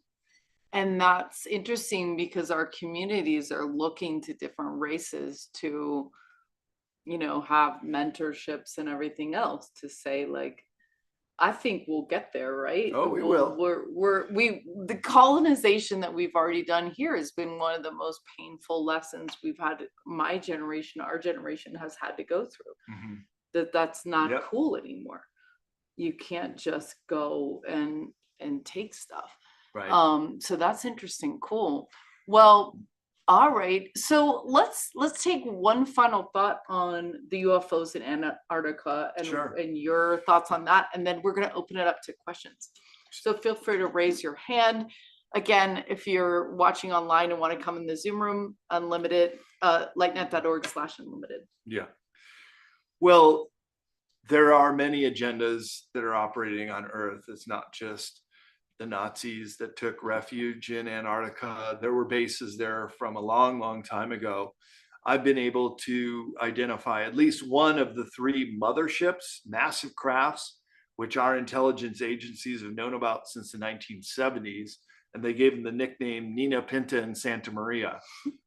And that's interesting because our communities are looking to different races to, have mentorships and everything else to say, like, I think we'll get there, right? Oh, we will. The colonization that we've already done here has been one of the most painful lessons we've had. My generation, our generation has had to go through. Mm-hmm. That's not cool anymore. You can't just go and take stuff. Right. So that's interesting. Cool. Well, all right. So let's take one final thought on the UFOs in Antarctica and your thoughts on that. And then we're going to open it up to questions. So feel free to raise your hand. Again, if you're watching online and want to come in the Zoom room, unlimited, lightnet.org/unlimited. Yeah. Well, there are many agendas that are operating on Earth. It's not just the Nazis that took refuge in Antarctica. There were bases there from a long, long time ago. I've been able to identify at least one of the three motherships, massive crafts, which our intelligence agencies have known about since the 1970s. And they gave them the nickname Nina, Pinta, and Santa Maria.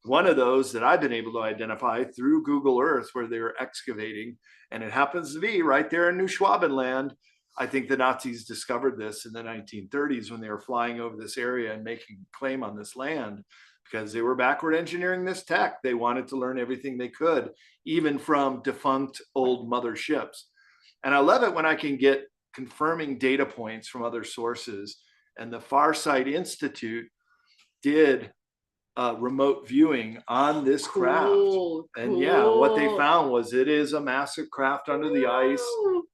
One of those that I've been able to identify through Google Earth, where they were excavating, and it happens to be right there in New Schwabenland. I think the Nazis discovered this in the 1930s when they were flying over this area and making claim on this land, because they were backward engineering this tech. They wanted to learn everything they could, even from defunct old mother ships. And I love it when I can get confirming data points from other sources. And the Farsight Institute did remote viewing on this craft. And yeah, what they found was it is a massive craft under the ice,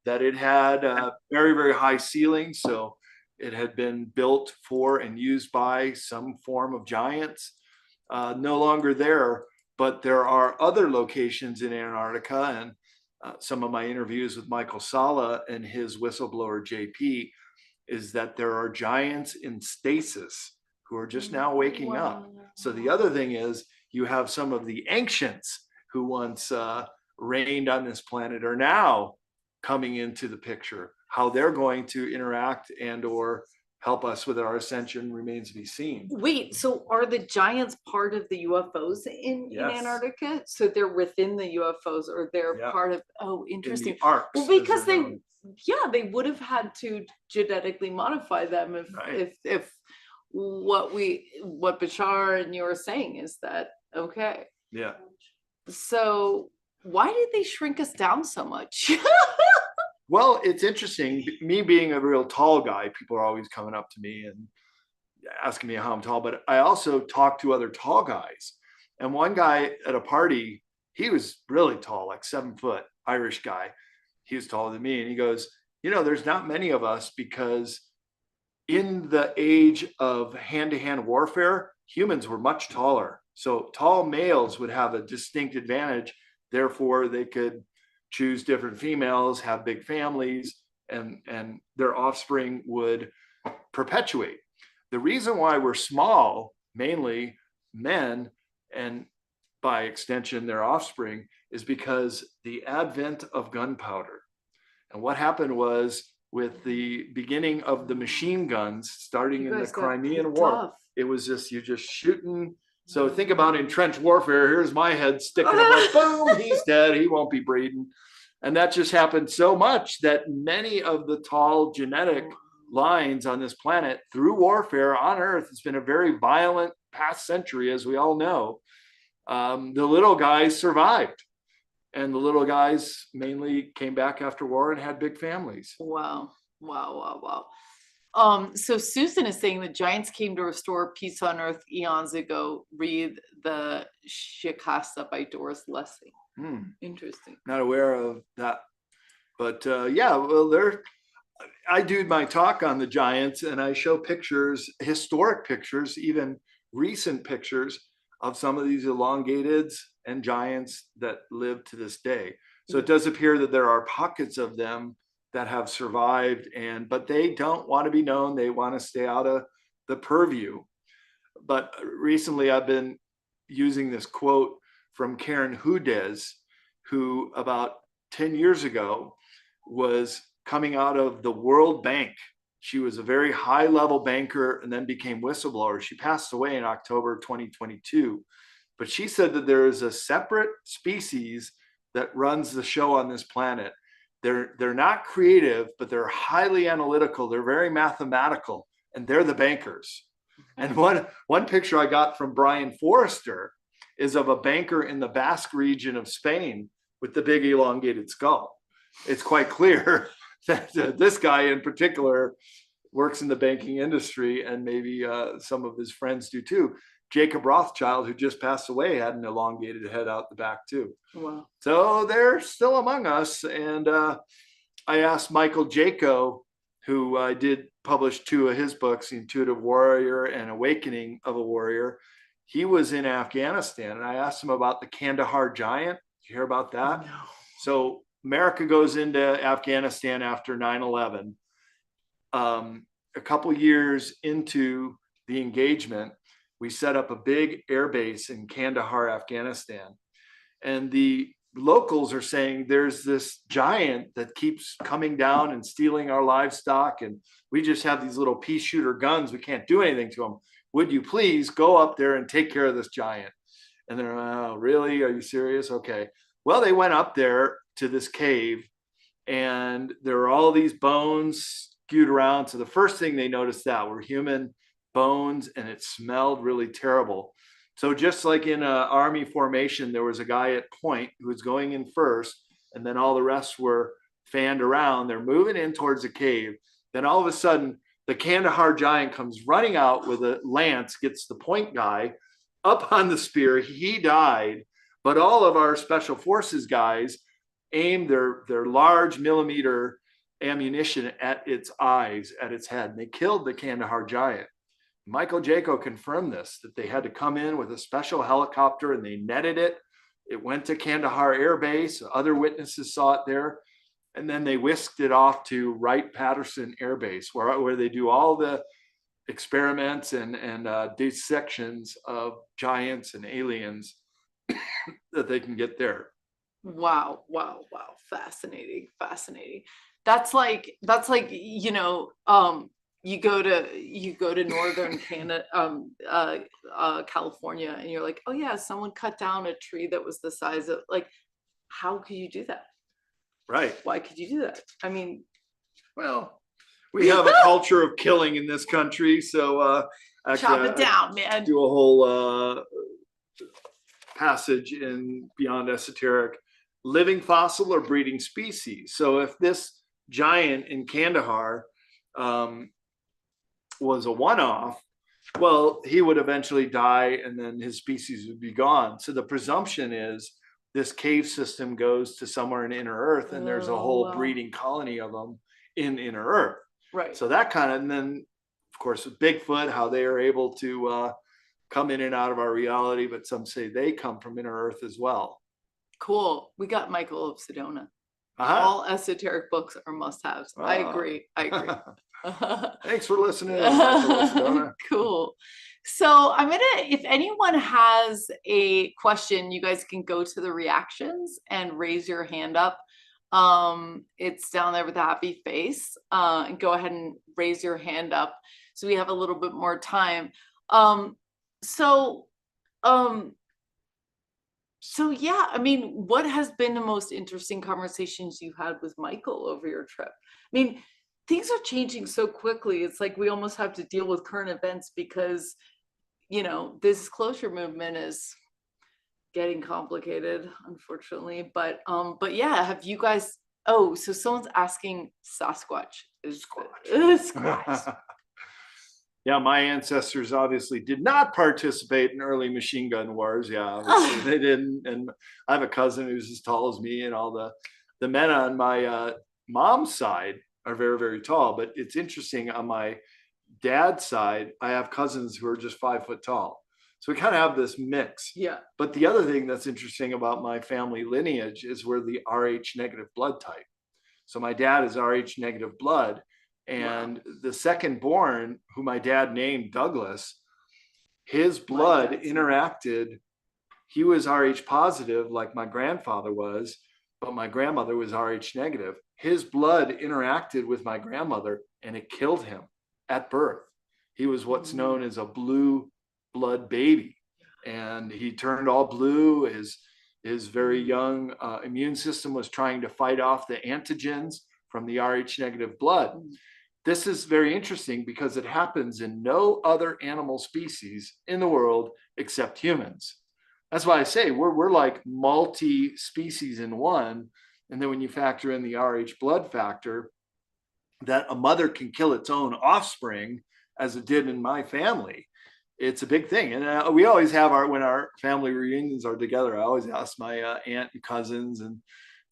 that it had very, very high ceilings. So it had been built for and used by some form of giants. No longer there, but there are other locations in Antarctica. And some of my interviews with Michael Sala and his whistleblower, JP, is that there are giants in stasis who are just now waking up. So the other thing is you have some of the ancients who once reigned on this planet are now coming into the picture. how they're going to interact and or help us with our ascension remains to be seen. Wait, so are the giants part of the UFOs in Yes. Antarctica? So they're within the UFOs, or they're Yeah. part of, oh, In interesting. the arcs, Well, as because they're they, known. yeah, they would have had to genetically modify them if Right. if what Bashar and you are saying is that, okay. Yeah. So why did they shrink us down so much? Well, it's interesting. Me being a real tall guy, people are always coming up to me and asking me how I'm tall, but I also talk to other tall guys. And one guy at a party, he was really tall, like 7 foot, Irish guy. He was taller than me. And he goes, you know, there's not many of us because in the age of hand-to-hand warfare, humans were much taller. So tall males would have a distinct advantage. Therefore, they could choose different females, have big families, and their offspring would perpetuate. The reason why we're small, mainly men, and by extension their offspring, is because the advent of gunpowder. And what happened was, with the beginning of the machine guns starting in the Crimean War, it was just, you're just shooting. So think about in trench warfare, here's my head sticking up, boom, he's dead, he won't be breathing. And that just happened so much that many of the tall genetic lines on this planet through warfare on Earth, it's been a very violent past century, as we all know. The little guys survived. And the little guys mainly came back after war and had big families. Wow. So Susan is saying the giants came to restore peace on Earth eons ago. Read the Shikasta by Doris Lessing. Interesting. Not aware of that. But yeah, well, I do my talk on the giants and I show pictures, historic pictures, even recent pictures of some of these elongateds and giants that live to this day. So it does appear that there are pockets of them that have survived, but they don't want to be known. They want to stay out of the purview. But recently I've been using this quote from Karen Hudez, who about 10 years ago was coming out of the World Bank. She was a very high level banker and then became whistleblower. She passed away in October 2022. But she said that there is a separate species that runs the show on this planet. They're not creative, but they're highly analytical. They're very mathematical, and they're the bankers. And one picture I got from Brian Forrester is of a banker in the Basque region of Spain with the big elongated skull. It's quite clear that this guy in particular works in the banking industry, and maybe some of his friends do too. Jacob Rothschild, who just passed away, had an elongated head out the back too. Wow. So they're still among us. And I asked Michael Jaco, who I did publish 2 of his books, Intuitive Warrior and Awakening of a Warrior. He was in Afghanistan, and I asked him about the Kandahar Giant. Did you hear about that? No. So America goes into Afghanistan after 9/11. A couple years into the engagement, we set up a big air base in Kandahar, Afghanistan. And the locals are saying there's this giant that keeps coming down and stealing our livestock. And we just have these little pea shooter guns. We can't do anything to them. Would you please go up there and take care of this giant? And they're, oh, really? Are you serious? Okay. Well, they went up there to this cave, and there were all these bones skewed around. So the first thing they noticed that were human bones, and it smelled really terrible. So just like in an army formation, there was a guy at point who was going in first, and then all the rest were fanned around. They're moving in towards the cave. Then all of a sudden, the Kandahar Giant comes running out with a lance, gets the point guy up on the spear. He died, but all of our special forces guys aimed their large millimeter ammunition at its eyes, at its head, and they killed the Kandahar Giant. Michael Jaco confirmed this, that they had to come in with a special helicopter and they netted it. It went to Kandahar Air Base. Other witnesses saw it there. And then they whisked it off to Wright-Patterson Air Base, where they do all the experiments and dissections of giants and aliens that they can get there. Wow. Fascinating. that's like, you know, you go to northern Canada, California, and you're like, oh yeah, someone cut down a tree that was the size of, like, how could you do that? Right. Why could you do that? I mean, well, we have a culture of killing in this country, so chop it down, man. Do a whole passage in Beyond Esoteric, living fossil or breeding species. So if this giant in Kandahar was a one-off, well, he would eventually die and then his species would be gone. So the presumption is this cave system goes to somewhere in inner Earth, and there's a whole breeding colony of them in inner Earth. Right. So that kind of, and then of course with Bigfoot, how they are able to come in and out of our reality, but some say they come from inner Earth as well. Cool. We got Michael of Sedona. All esoteric books are must-haves. I agree. Thanks for listening. Michael of Sedona. Cool. So I'm gonna, if anyone has a question, you guys can go to the reactions and raise your hand up. It's down there with a happy face, and go ahead and raise your hand up so we have a little bit more time. So yeah, I mean, what has been the most interesting conversations you had with Michael over your trip? I mean, things are changing so quickly. It's like we almost have to deal with current events because, you know, this disclosure movement is getting complicated, unfortunately. But yeah, have you guys? Oh, so someone's asking Sasquatch. Squatch. Yeah, my ancestors obviously did not participate in early machine gun wars. Yeah, obviously they didn't. And I have a cousin who's as tall as me, and all the men on my mom's side are very, very tall. But it's interesting, on my dad's side, I have cousins who are just 5 foot tall. So we kind of have this mix. Yeah. But the other thing that's interesting about my family lineage is we're the Rh negative blood type. So my dad is Rh negative blood. And the second born, who my dad named Douglas, his blood interacted. He was Rh positive like my grandfather was, but my grandmother was Rh negative. His blood interacted with my grandmother and it killed him at birth. He was what's known as a blue blood baby. And he turned all blue. His very young immune system was trying to fight off the antigens from the Rh negative blood. This is very interesting because it happens in no other animal species in the world except humans. That's why I say we're like multi-species in one. And then when you factor in the Rh blood factor, that a mother can kill its own offspring, as it did in my family, it's a big thing. And we always have when our family reunions are together, I always ask my aunt and cousins and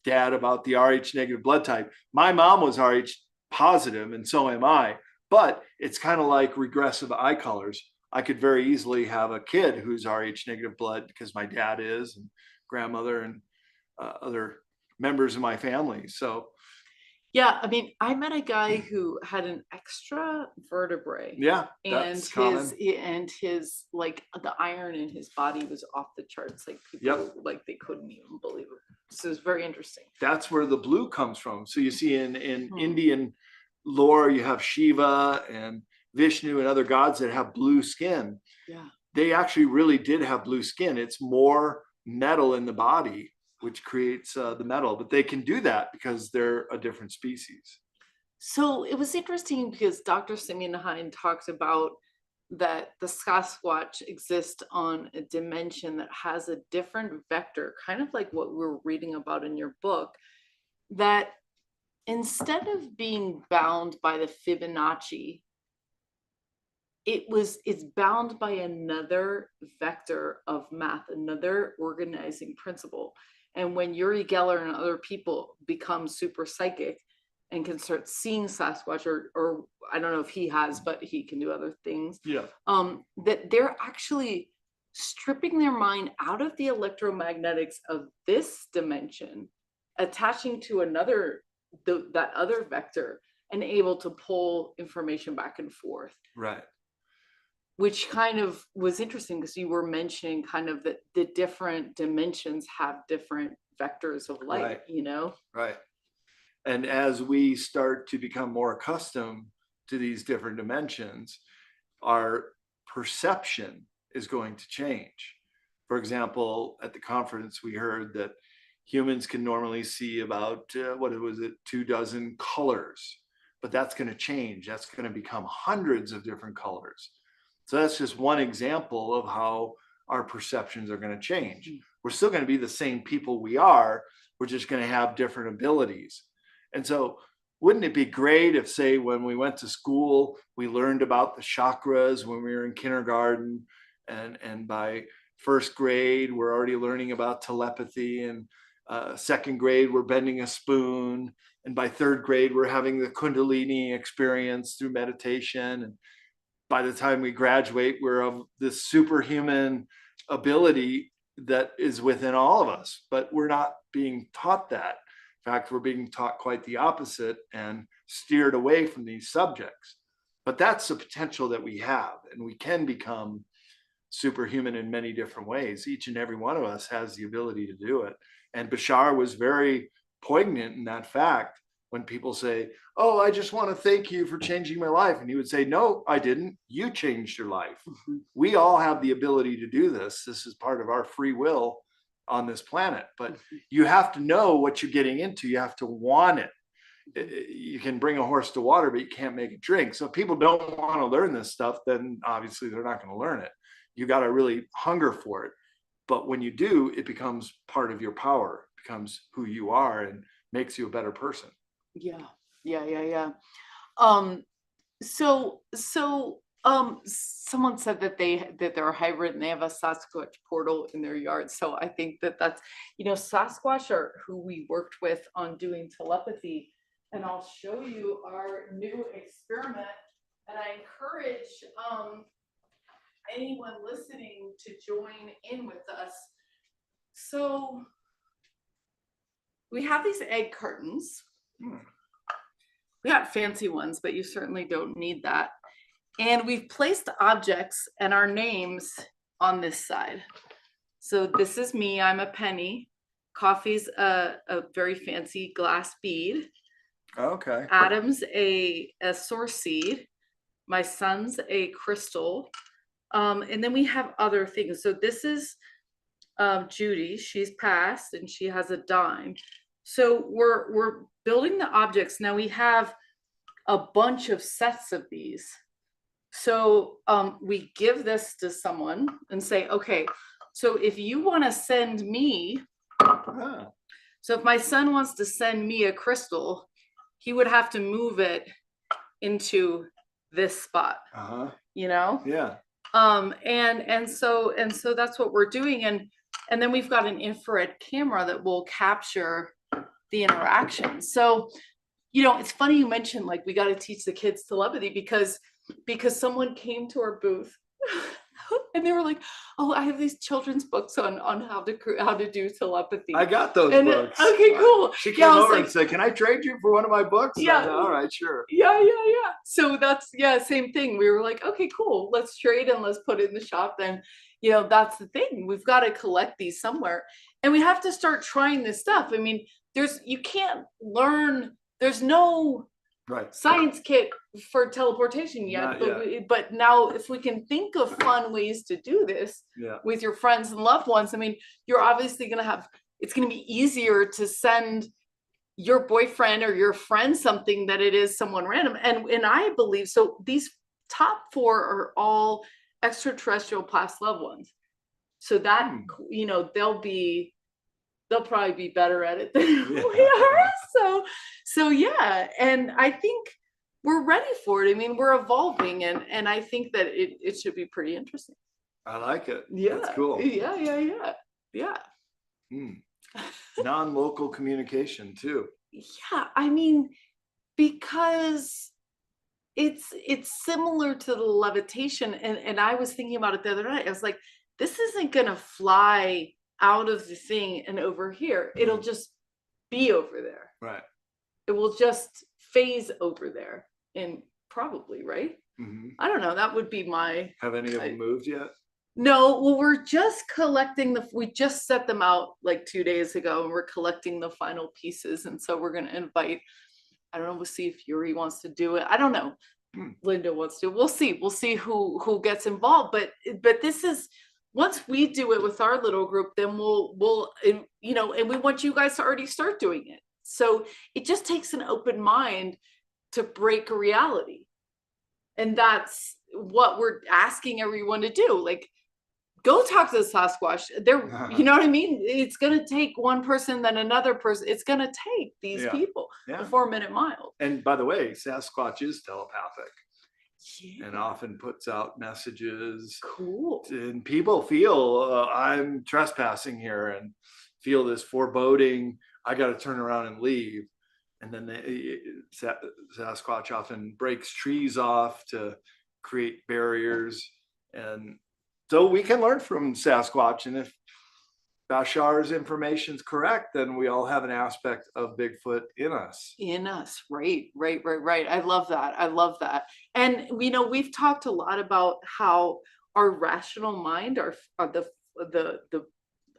dad about the Rh negative blood type. My mom was Rh positive, and so am I. But it's kind of like regressive eye colors. I could very easily have a kid who's Rh negative blood because my dad is, and grandmother, and other members of my family. So yeah, I mean, I met a guy who had an extra vertebrae. Yeah, and his like the iron in his body was off the charts. Like people, like they couldn't even believe it. So it's very interesting. That's where the blue comes from. So you see in Indian lore, you have Shiva and Vishnu and other gods that have blue skin. Yeah, they actually really did have blue skin. It's more metal in the body, which creates the metal, but they can do that because they're a different species. So it was interesting because Dr. Simeon Hine talked about that the Sasquatch exists on a dimension that has a different vector, kind of like what we were reading about in your book, that instead of being bound by the Fibonacci, it's bound by another vector of math, another organizing principle. And when Uri Geller and other people become super psychic and can start seeing Sasquatch, or I don't know if he has, but he can do other things. Yeah. That they're actually stripping their mind out of the electromagnetics of this dimension, attaching to that other vector, and able to pull information back and forth. Right. Which kind of was interesting because you were mentioning kind of that the different dimensions have different vectors of light, right. you know? Right. And as we start to become more accustomed to these different dimensions, our perception is going to change. For example, at the conference, we heard that humans can normally see about, 24 colors, but that's going to change. That's going to become hundreds of different colors. So that's just one example of how our perceptions are going to change. We're still going to be the same people we are. We're just going to have different abilities. And so wouldn't it be great if, say, when we went to school, we learned about the chakras when we were in kindergarten, and by first grade, we're already learning about telepathy, and second grade, we're bending a spoon, and by third grade, we're having the Kundalini experience through meditation. And by the time we graduate, we're of this superhuman ability that is within all of us, but we're not being taught that. In fact, we're being taught quite the opposite and steered away from these subjects. But that's the potential that we have, and we can become superhuman in many different ways. Each and every one of us has the ability to do it. And Bashar was very poignant in that fact when people say, "Oh, I just want to thank you for changing my life." And he would say, "No, I didn't. You changed your life." We all have the ability to do this. This is part of our free will on this planet, but you have to know what you're getting into. You have to want it. You can bring a horse to water, but you can't make it drink. So if people don't want to learn this stuff, then obviously they're not going to learn it. You got to really hunger for it. But when you do, it becomes part of your power, becomes who you are, and makes you a better person. Yeah. Someone said that they're a hybrid and they have a Sasquatch portal in their yard. So I think that's, Sasquatch are who we worked with on doing telepathy. And I'll show you our new experiment. And I encourage anyone listening to join in with us. So we have these egg cartons. We got fancy ones, but you certainly don't need that. And we've placed objects and our names on this side. So this is me, I'm a penny. Coffee's a very fancy glass bead. Okay. Adam's a source seed. My son's a crystal. And then we have other things. So this is Judy, she's passed and she has a dime. So we're building the objects. Now we have a bunch of sets of these. So we give this to someone and say, okay, so if you want to send me, so if my son wants to send me a crystal, he would have to move it into this spot, Yeah. And so that's what we're doing. And then we've got an infrared camera that will capture the interaction. So, it's funny you mentioned, like, we got to teach the kids telepathy because someone came to our booth and they were like, "Oh, I have these children's books on how to do telepathy." I got those books. Okay, cool. She came over and said, "Can I trade you for one of my books?" Yeah. Said, all right, sure. Yeah. So that's, same thing. We were like, okay, cool. Let's trade and let's put it in the shop. Then, that's the thing. We've got to collect these somewhere, and we have to start trying this stuff. I mean, you can't learn. There's no science kit for teleportation yet, but now if we can think of fun ways to do this with your friends and loved ones, I mean, you're obviously going to it's going to be easier to send your boyfriend or your friend something than it is someone random. And I believe, so these top 4 are all extraterrestrial past loved ones. So that, they'll probably be better at it than we are. So yeah. And I think we're ready for it. I mean, we're evolving, and I think that it should be pretty interesting. I like it. Yeah. That's cool. Yeah. Non-local communication too. Yeah. I mean, because it's similar to the levitation. And I was thinking about it the other night. I was like, this isn't going to fly out of the thing and over here. It'll just be over there. Right. It will just phase over there, and probably, right? Mm-hmm. I don't know. That would be my. Have any of them moved yet? No, well, we're just collecting we just set them out like 2 days ago, and we're collecting the final pieces. And so we're going to invite, I don't know, we'll see if Yuri wants to do it. I don't know. Linda wants to. We'll see who gets involved. But this is, once we do it with our little group, then we'll and we want you guys to already start doing it. So it just takes an open mind to break reality. And that's what we're asking everyone to do. Like, go talk to the Sasquatch. You know what I mean? It's going to take one person, then another person. It's going to take these people the 4-minute mile. And by the way, Sasquatch is telepathic. And often puts out messages. Cool. And people feel I'm trespassing here and feel this foreboding. I got to turn around and leave. And then Sasquatch often breaks trees off to create barriers. And so we can learn from Sasquatch. And if Bashar's information is correct, then we all have an aspect of Bigfoot in us. Right. I love that. And we've talked a lot about how our rational mind,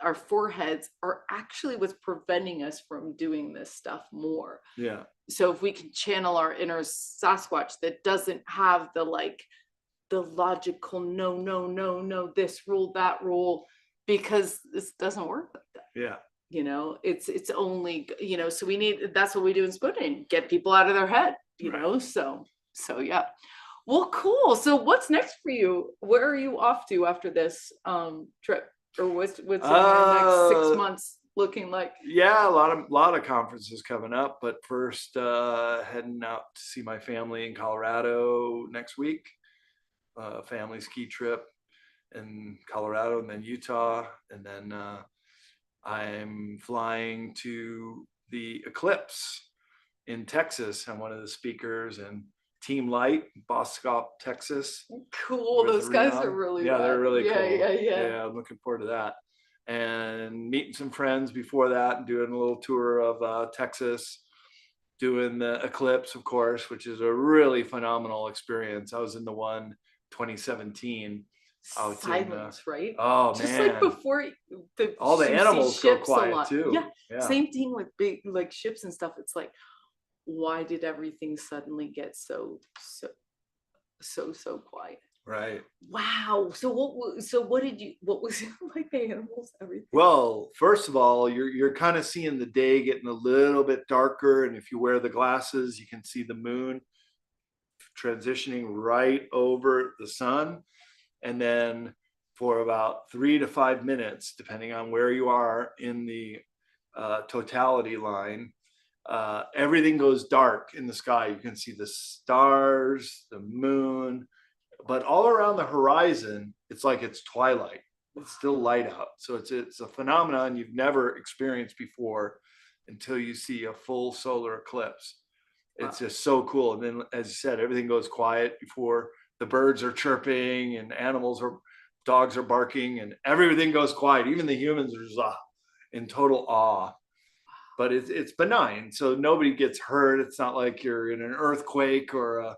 our foreheads are actually what's preventing us from doing this stuff more. Yeah. So if we can channel our inner Sasquatch that doesn't have the logical no, this rule, that rule, because this doesn't work like that. Yeah. It's only, so we need, that's what we do in Spooning, get people out of their head, know, so yeah. Well, cool. So what's next for you? Where are you off to after this trip? Or what's in your next 6 months looking like? Yeah, a lot of conferences coming up, but first heading out to see my family in Colorado next week. Family ski trip in Colorado, and then Utah, and then I'm flying to the eclipse in Texas. I'm one of the speakers, and Team Light, Boscop, Texas. Cool. Those guys are really they're really cool. Yeah, I'm looking forward to that. And meeting some friends before that and doing a little tour of Texas, doing the eclipse, of course, which is a really phenomenal experience. I was in the one 2017. Silence, right? Oh, just man. Like before all the animals go quiet too. Yeah. Same thing with big ships and stuff. It's like, why did everything suddenly get so quiet? Right. Wow. So what was it like, the animals, everything? Well, first of all, you're kind of seeing the day getting a little bit darker, and if you wear the glasses, you can see the moon transitioning right over the sun. And then for about 3 to 5 minutes, depending on where you are in the totality line, everything goes dark in the sky. You can see the stars, the moon, but all around the horizon, it's like it's twilight. It's still light out. So it's a phenomenon you've never experienced before until you see a full solar eclipse. It's just so cool. And then, as you said, everything goes quiet before the birds are chirping and dogs are barking, and everything goes quiet. Even the humans are just in total awe. But it's benign, so nobody gets hurt. It's not like you're in an earthquake or a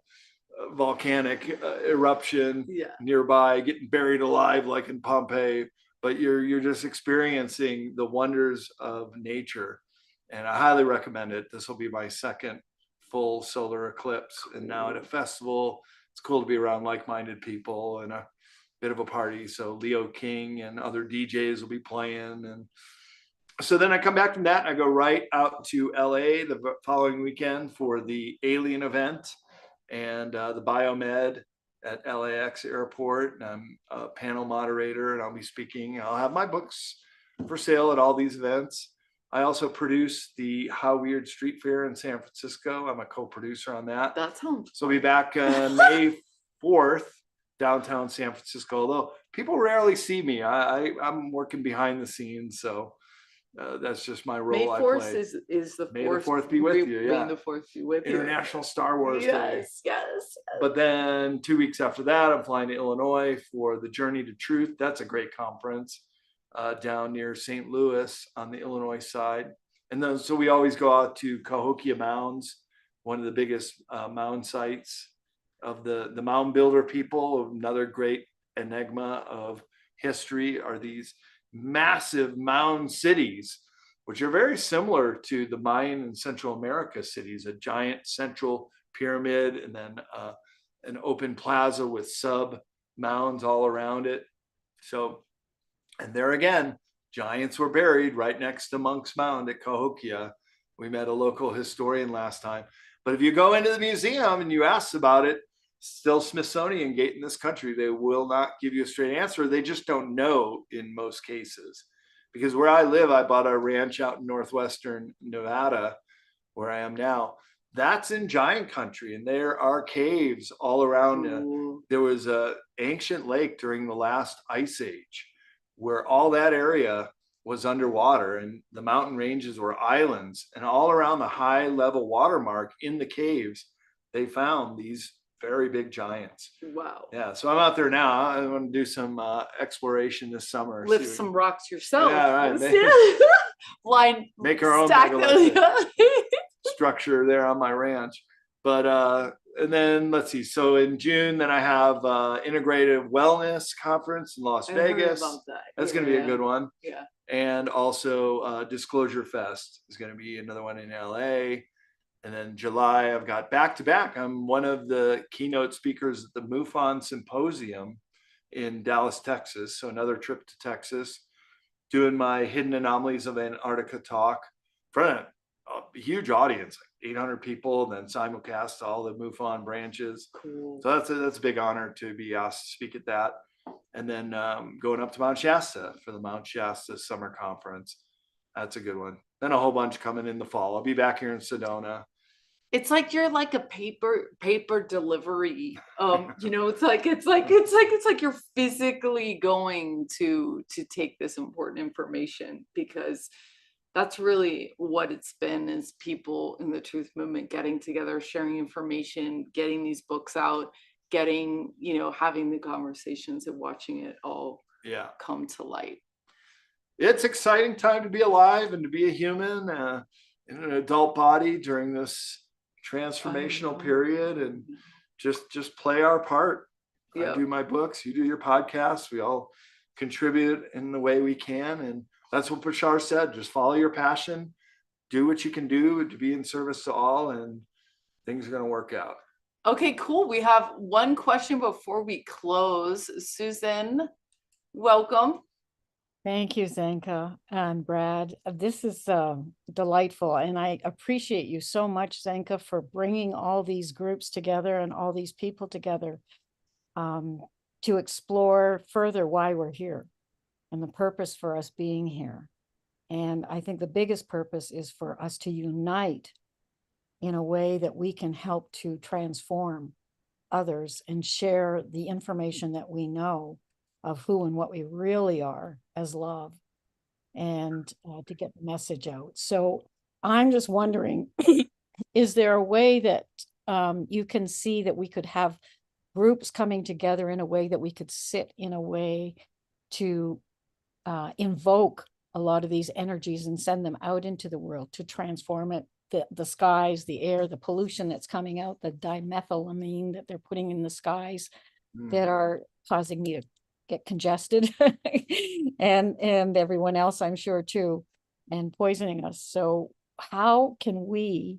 volcanic eruption nearby, getting buried alive like in Pompeii. But you're just experiencing the wonders of nature, and I highly recommend it. This will be my second full solar eclipse, and now at a festival. It's cool to be around like-minded people and a bit of a party. So Leo King and other DJs will be playing. And so then I come back from that and I go right out to LA the following weekend for the Alien event and the Biomed at LAX airport. And I'm a panel moderator, and I'll be speaking. I'll have my books for sale at all these events. I also produce the How Weird Street Fair in San Francisco. I'm a co-producer on that. That sounds. So I'll be back May 4th, downtown San Francisco. Although people rarely see me, I'm working behind the scenes. So that's just my role. May 4th is the 4th. May the 4th be with you. Yeah. May the 4th be with you. International Star Wars Day. Yes. But then 2 weeks after that, I'm flying to Illinois for the Journey to Truth. That's a great conference. Down near St. Louis on the Illinois side. And then, so we always go out to Cahokia Mounds, one of the biggest mound sites of the mound builder people, another great enigma of history are these massive mound cities, which are very similar to the Mayan and Central America cities, a giant central pyramid and then an open plaza with sub mounds all around it. So, and there again, giants were buried right next to Monk's Mound at Cahokia. We met a local historian last time. But if you go into the museum and you ask about it, still Smithsonian Gate in this country, they will not give you a straight answer. They just don't know in most cases. Because where I live, I bought a ranch out in northwestern Nevada, where I am now. That's in giant country, and there are caves all around. There was an ancient lake during the last ice age where all that area was underwater, and the mountain ranges were islands, and all around the high level watermark in the caves, they found these very big giants. Wow. Yeah, so I'm out there now. I want to do some exploration this summer. Lift some rocks yourself. Yeah, right. Line, make our own structure there on my ranch. But and then let's see. So in June, then I have Integrative Wellness Conference in Las Vegas. That's going to be a good one. Yeah. And also Disclosure Fest is going to be another one in LA. And then July, I've got back to back. I'm one of the keynote speakers at the MUFON Symposium in Dallas, Texas. So another trip to Texas, doing my Hidden Anomalies of Antarctica talk in front of a huge audience, like 800 people, and then simulcast to all the MUFON branches. Cool. So that's a big honor to be asked to speak at that. And then going up to Mount Shasta for the Mount Shasta Summer Conference. That's a good one. Then a whole bunch coming in the fall. I'll be back here in Sedona. It's like you're like a paper delivery. You know, it's like you're physically going to take this important information, because that's really what it's been, is people in the truth movement getting together, sharing information, getting these books out, getting, you know, having the conversations and watching it all come to light. It's exciting time to be alive and to be a human in an adult body during this transformational period, and just play our part. I do my books, you do your podcasts, we all contribute in the way we can, and that's what Bashar said. Just follow your passion, do what you can do to be in service to all, and things are going to work out. Okay, cool. We have one question before we close. Suzanne, welcome. Thank you, Zenka and Brad. This is delightful, and I appreciate you so much, Zenka, for bringing all these groups together and all these people together to explore further why we're here and the purpose for us being here. And I think the biggest purpose is for us to unite in a way that we can help to transform others and share the information that we know of who and what we really are as love, and to get the message out. So I'm just wondering, is there a way that you can see that we could have groups coming together in a way that we could sit in a way to invoke a lot of these energies and send them out into the world to transform it, the skies, the air, the pollution that's coming out, the dimethylamine that they're putting in the skies that are causing me to get congested and everyone else, I'm sure, too, and poisoning us. So how can we,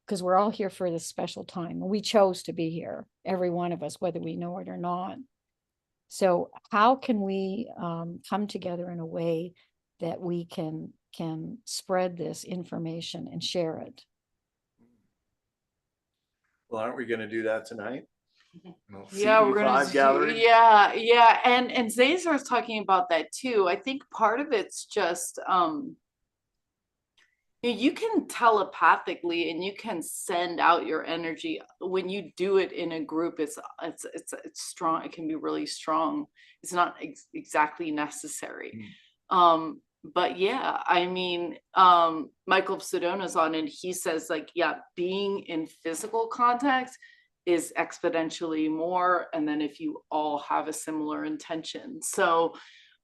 because we're all here for this special time, we chose to be here, every one of us, whether we know it or not. So how can we come together in a way that we can spread this information and share it? Well, aren't we going to do that tonight? Yeah, we're gonna yeah, and Zazer was talking about that too. I think part of it's just you can telepathically and you can send out your energy when you do it in a group. It's strong. It can be really strong. It's not exactly necessary. But yeah, I mean, Michael Sedona's on, and he says, like, yeah, being in physical contact is exponentially more, and then if you all have a similar intention. So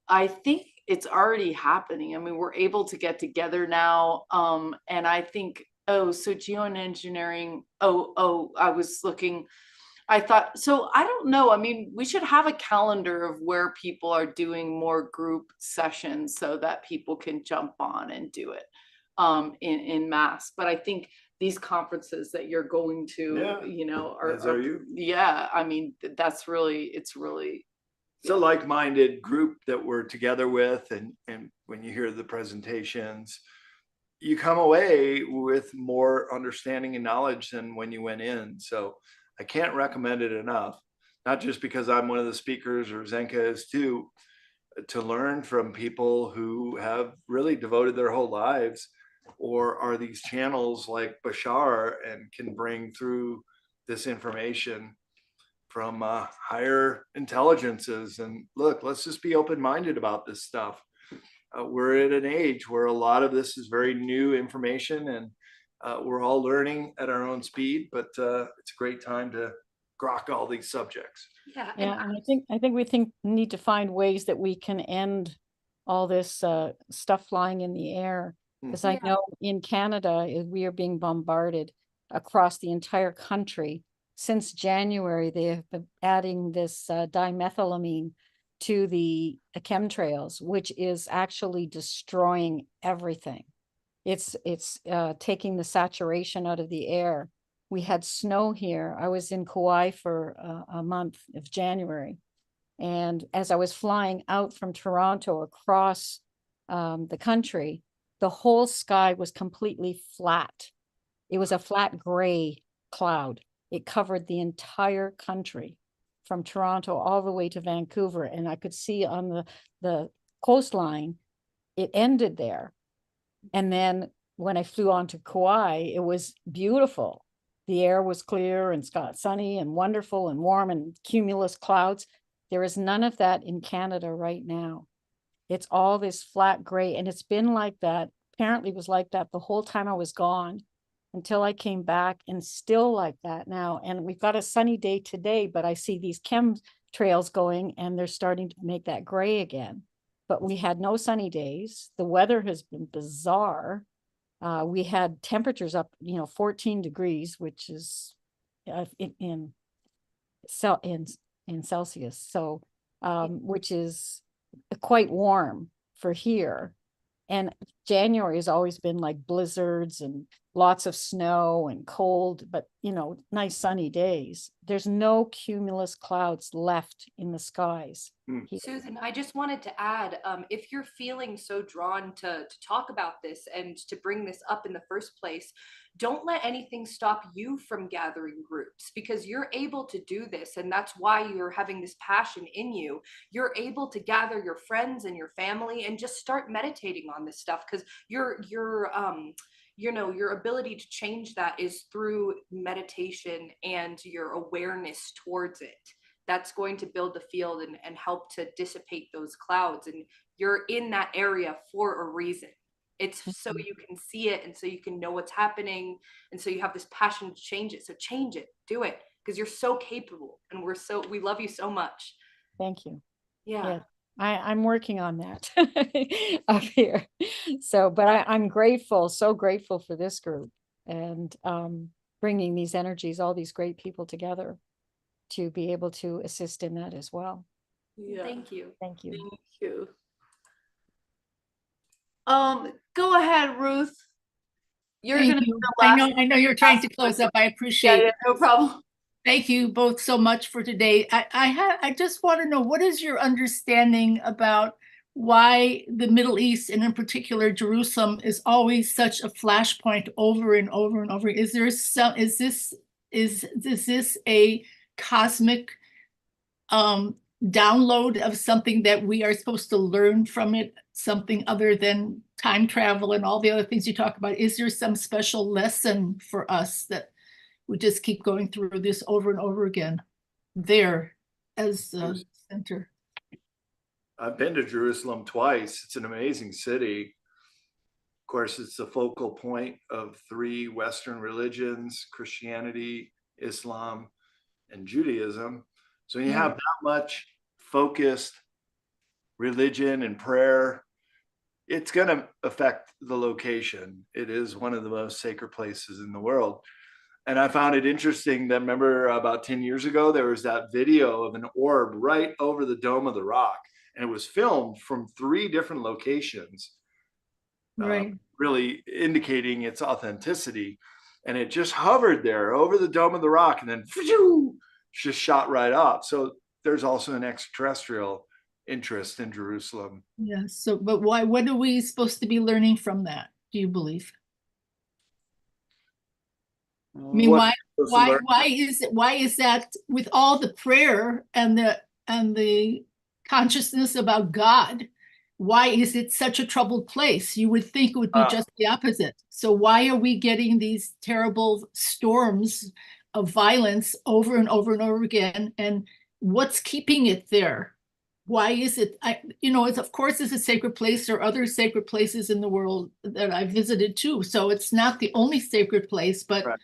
I think it's already happening. I mean, we're able to get together now, and I think, so geoengineering, I was looking, I thought, so I don't know. I mean, we should have a calendar of where people are doing more group sessions so that people can jump on and do it in mass. But I think these conferences that you're going to, you know, are you. Yeah, I mean, that's really, it's a like-minded group that we're together with, and when you hear the presentations, you come away with more understanding and knowledge than when you went in. So I can't recommend it enough, not just because I'm one of the speakers or Zenka is too, to learn from people who have really devoted their whole lives or are these channels like Bashar and can bring through this information from higher intelligences. And look, let's just be open-minded about this stuff. We're at an age where a lot of this is very new information, and we're all learning at our own speed, but it's a great time to grok all these subjects. Yeah, and I think we need to find ways that we can end all this stuff flying in the air. Because I know in Canada, we are being bombarded across the entire country. Since January, they have been adding this dimethylamine to the chemtrails, which is actually destroying everything. It's taking the saturation out of the air. We had snow here. I was in Kauai for a month of January. And as I was flying out from Toronto across the country, the whole sky was completely flat. It was a flat gray cloud. It covered the entire country from Toronto all the way to Vancouver. And I could see on the coastline, it ended there. And then when I flew on to Kauai, it was beautiful. The air was clear and sunny and wonderful and warm and cumulus clouds. There is none of that in Canada right now. It's all this flat gray, and it's been like that. Apparently it was like that the whole time I was gone until I came back, and still like that now. And we've got a sunny day today, but I see these chemtrails going and they're starting to make that gray again. But we had no sunny days. The weather has been bizarre. We had temperatures up, 14 degrees, which is in Celsius. So, which is quite warm for here. And January has always been like blizzards and lots of snow and cold, but nice sunny days. There's no cumulus clouds left in the skies. Susan, I just wanted to add, if you're feeling so drawn to talk about this and to bring this up in the first place, don't let anything stop you from gathering groups, because you're able to do this. And that's why you're having this passion in you. You're able to gather your friends and your family and just start meditating on this stuff, because your ability to change that is through meditation and your awareness towards it. That's going to build the field and help to dissipate those clouds. And you're in that area for a reason. It's so you can see it, and so you can know what's happening, and so you have this passion to change it. So change it, do it, because you're so capable, and we love you so much. Thank you. Yeah. I'm working on that up here. So, but I'm grateful, so grateful for this group and bringing these energies, all these great people together to be able to assist in that as well. Yeah. Thank you. Thank you. Thank you. Go ahead, Ruth. You're Thank gonna you. be the last. I know you're trying to close up. I appreciate it. No problem. Thank you both so much for today. I just want to know, what is your understanding about why the Middle East, and in particular Jerusalem, is always such a flashpoint over and over and over? Is this a cosmic download of something that we are supposed to learn from it, something other than time travel and all the other things you talk about? Is there some special lesson for us that we just keep going through this over and over again there as the center? I've been to Jerusalem twice. It's an amazing city. Of course, it's the focal point of 3 Western religions: Christianity, Islam, and Judaism. So you have that much focused religion and prayer, it's going to affect the location. It is one of the most sacred places in the world. And I found it interesting that, remember about 10 years ago, there was that video of an orb right over the Dome of the Rock, and it was filmed from 3 different locations, Right. really indicating its authenticity. And it just hovered there over the Dome of the Rock and then just shot right up. So there's also an extraterrestrial interest in Jerusalem. Yeah. So, but why? What are we supposed to be learning from that? Do you believe? I mean, What we're supposed to learn- why is that, with all the prayer and the consciousness about God, why is it such a troubled place? You would think it would be just the opposite. So why are we getting these terrible storms of violence over and over and over again? And what's keeping it there? Why is it, it's, of course, it's a sacred place. There are other sacred places in the world that I've visited too. So it's not the only sacred place, but Right.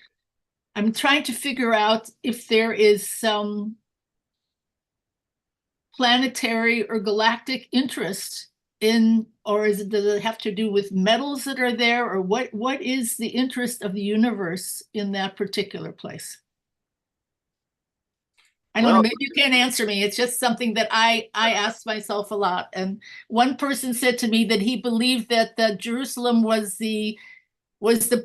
I'm trying to figure out if there is some planetary or galactic interest in, or does it have to do with metals that are there, or what is the interest of the universe in that particular place? I don't know, maybe you can't answer me. It's just something that I ask myself a lot. And one person said to me that he believed that Jerusalem was the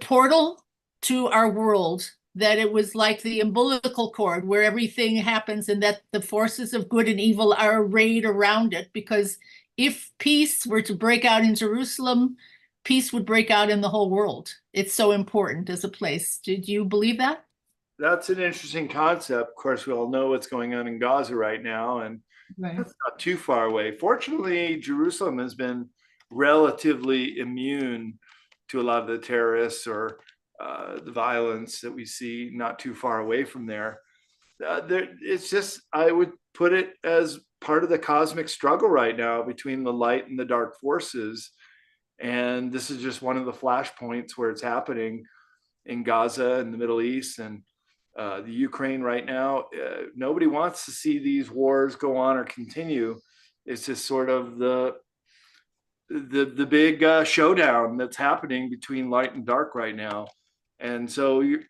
portal to our world, that it was like the umbilical cord where everything happens, and that the forces of good and evil are arrayed around it. Because if peace were to break out in Jerusalem, peace would break out in the whole world. It's so important as a place. Did you believe that? That's an interesting concept. Of course, we all know what's going on in Gaza right now, and Right. that's not too far away. Fortunately, Jerusalem has been relatively immune to a lot of the terrorists or the violence that we see not too far away from there. It's just, I would put it as part of the cosmic struggle right now between the light and the dark forces. And this is just one of the flashpoints where it's happening in Gaza and the Middle East and the Ukraine right now. Nobody wants to see these wars go on or continue. It's just sort of the big showdown that's happening between light and dark right now. And so you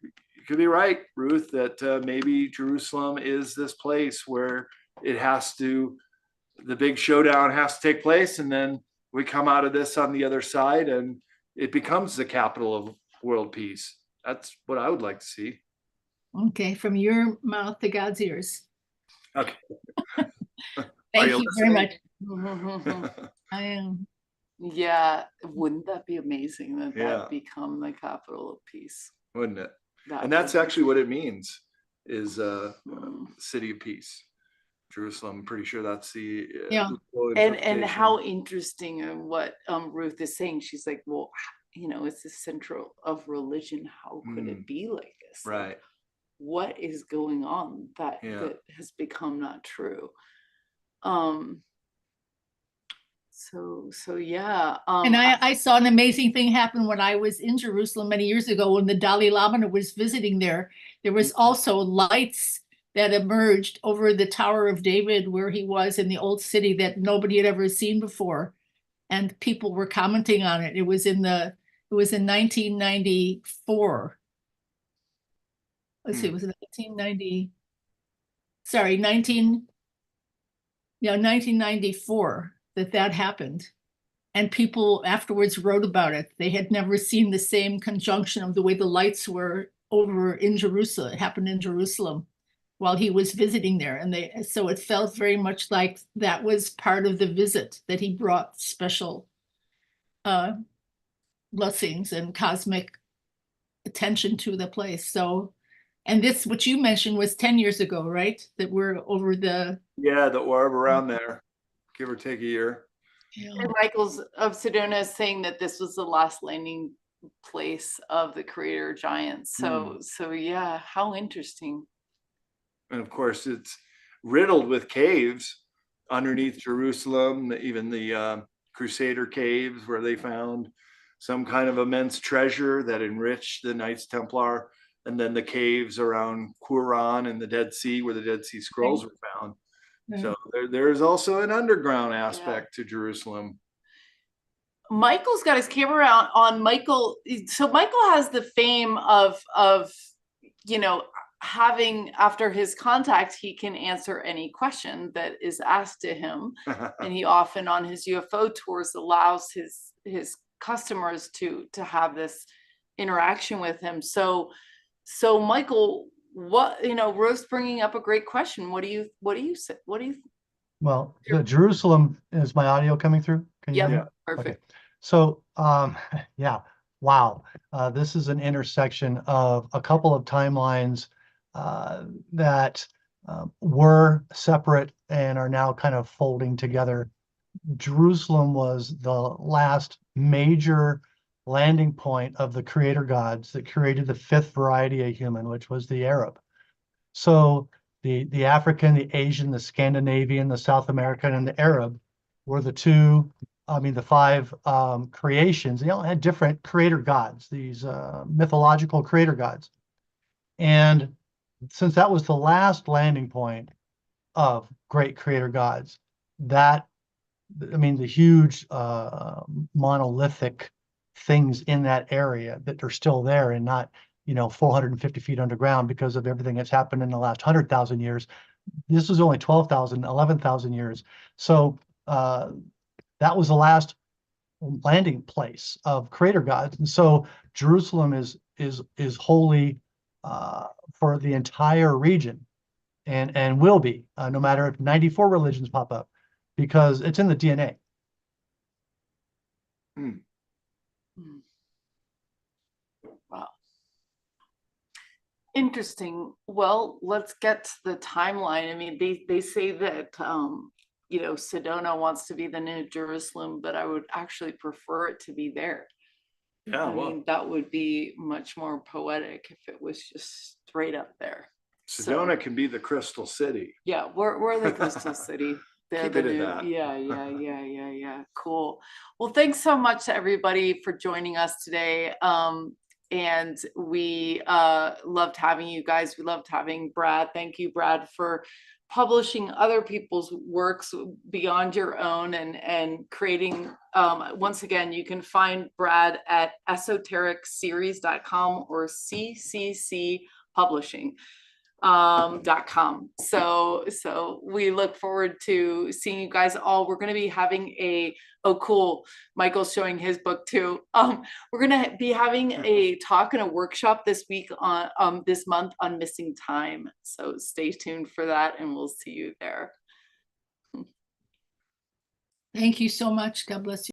could be right, Ruth, that maybe Jerusalem is this place where the big showdown has to take place, and then we come out of this on the other side and it becomes the capital of world peace. That's what I would like to see. Okay, from your mouth to God's ears. Okay. Thank you very much. I am. Yeah, wouldn't that be amazing that Yeah. that become the capital of peace? Wouldn't it? That And that's would be- actually what it means, is city of peace. Jerusalem, I'm pretty sure that's the Yeah. full and interpretation. how interesting, and what Ruth is saying. She's like, well, it's the central of religion. How could it be like this? Like, Right. what is going on that has become not true? So yeah. And I saw an amazing thing happen when I was in Jerusalem many years ago, when the Dalai Lama was visiting there. There was also lights that emerged over the Tower of David, where he was in the old city, that nobody had ever seen before. And people were commenting on it. It was in 1994. Let's see, it was 1994 that happened. And people afterwards wrote about it. They had never seen the same conjunction of the way the lights were over in Jerusalem. It happened in Jerusalem while he was visiting there. And so it felt very much like that was part of the visit, that he brought special blessings and cosmic attention to the place. So, and this, what you mentioned, was 10 years ago, right? That we're over the orb around there, give or take a year. And Michael's of Sedona is saying that this was the last landing place of the creator giants. So yeah, how interesting. And of course, it's riddled with caves underneath Jerusalem, even the Crusader caves, where they found some kind of immense treasure that enriched the Knights Templar, and then the caves around Qumran and the Dead Sea, where the Dead Sea Scrolls were found. So there's also an underground aspect to Jerusalem. Michael's got his camera out on Michael. So Michael has the fame of you know, having after his contact, he can answer any question that is asked to him. And he often on his UFO tours allows his customers to have this interaction with him. So Michael, what, you know, Rose bringing up a great question. What do you say? Well, the Jerusalem, is my audio coming through? Can you hear me? Perfect. Okay. So, yeah, wow. This is an intersection of a couple of timelines that were separate and are now kind of folding together. Jerusalem was the last major landing point of the creator gods that created the fifth variety of human, which was the Arab. So the African, the Asian, the Scandinavian, the South American, and the Arab were the five creations. They all had different creator gods, these mythological creator gods. And since that was the last landing point of great creator gods, the huge monolithic things in that area that are still there and not, 450 feet underground because of everything that's happened in the last 100,000 years. This was only 12,000, 11,000 years. So that was the last landing place of creator gods. And so Jerusalem is holy for the entire region and will be, no matter if 94 religions pop up, because it's in the DNA. Wow. Interesting. Well, let's get to the timeline. I mean, they say that Sedona wants to be the new Jerusalem, but I would actually prefer it to be there. Yeah, I mean, that would be much more poetic if it was just straight up there. Sedona can be the Crystal City. Yeah, we're the Crystal City. They're the new, that. Yeah. Cool. Well, thanks so much to everybody for joining us today. And we loved having you guys. We loved having Brad. Thank you, Brad, for publishing other people's works beyond your own and creating. Once again, you can find Brad at esotericseries.com or ccpublishing.com. So we look forward to seeing you guys all. We're going to be having cool, Michael's showing his book too. We're going to be having a talk and a workshop this week on this month on missing time. So stay tuned for that and we'll see you there. Thank you so much. God bless you.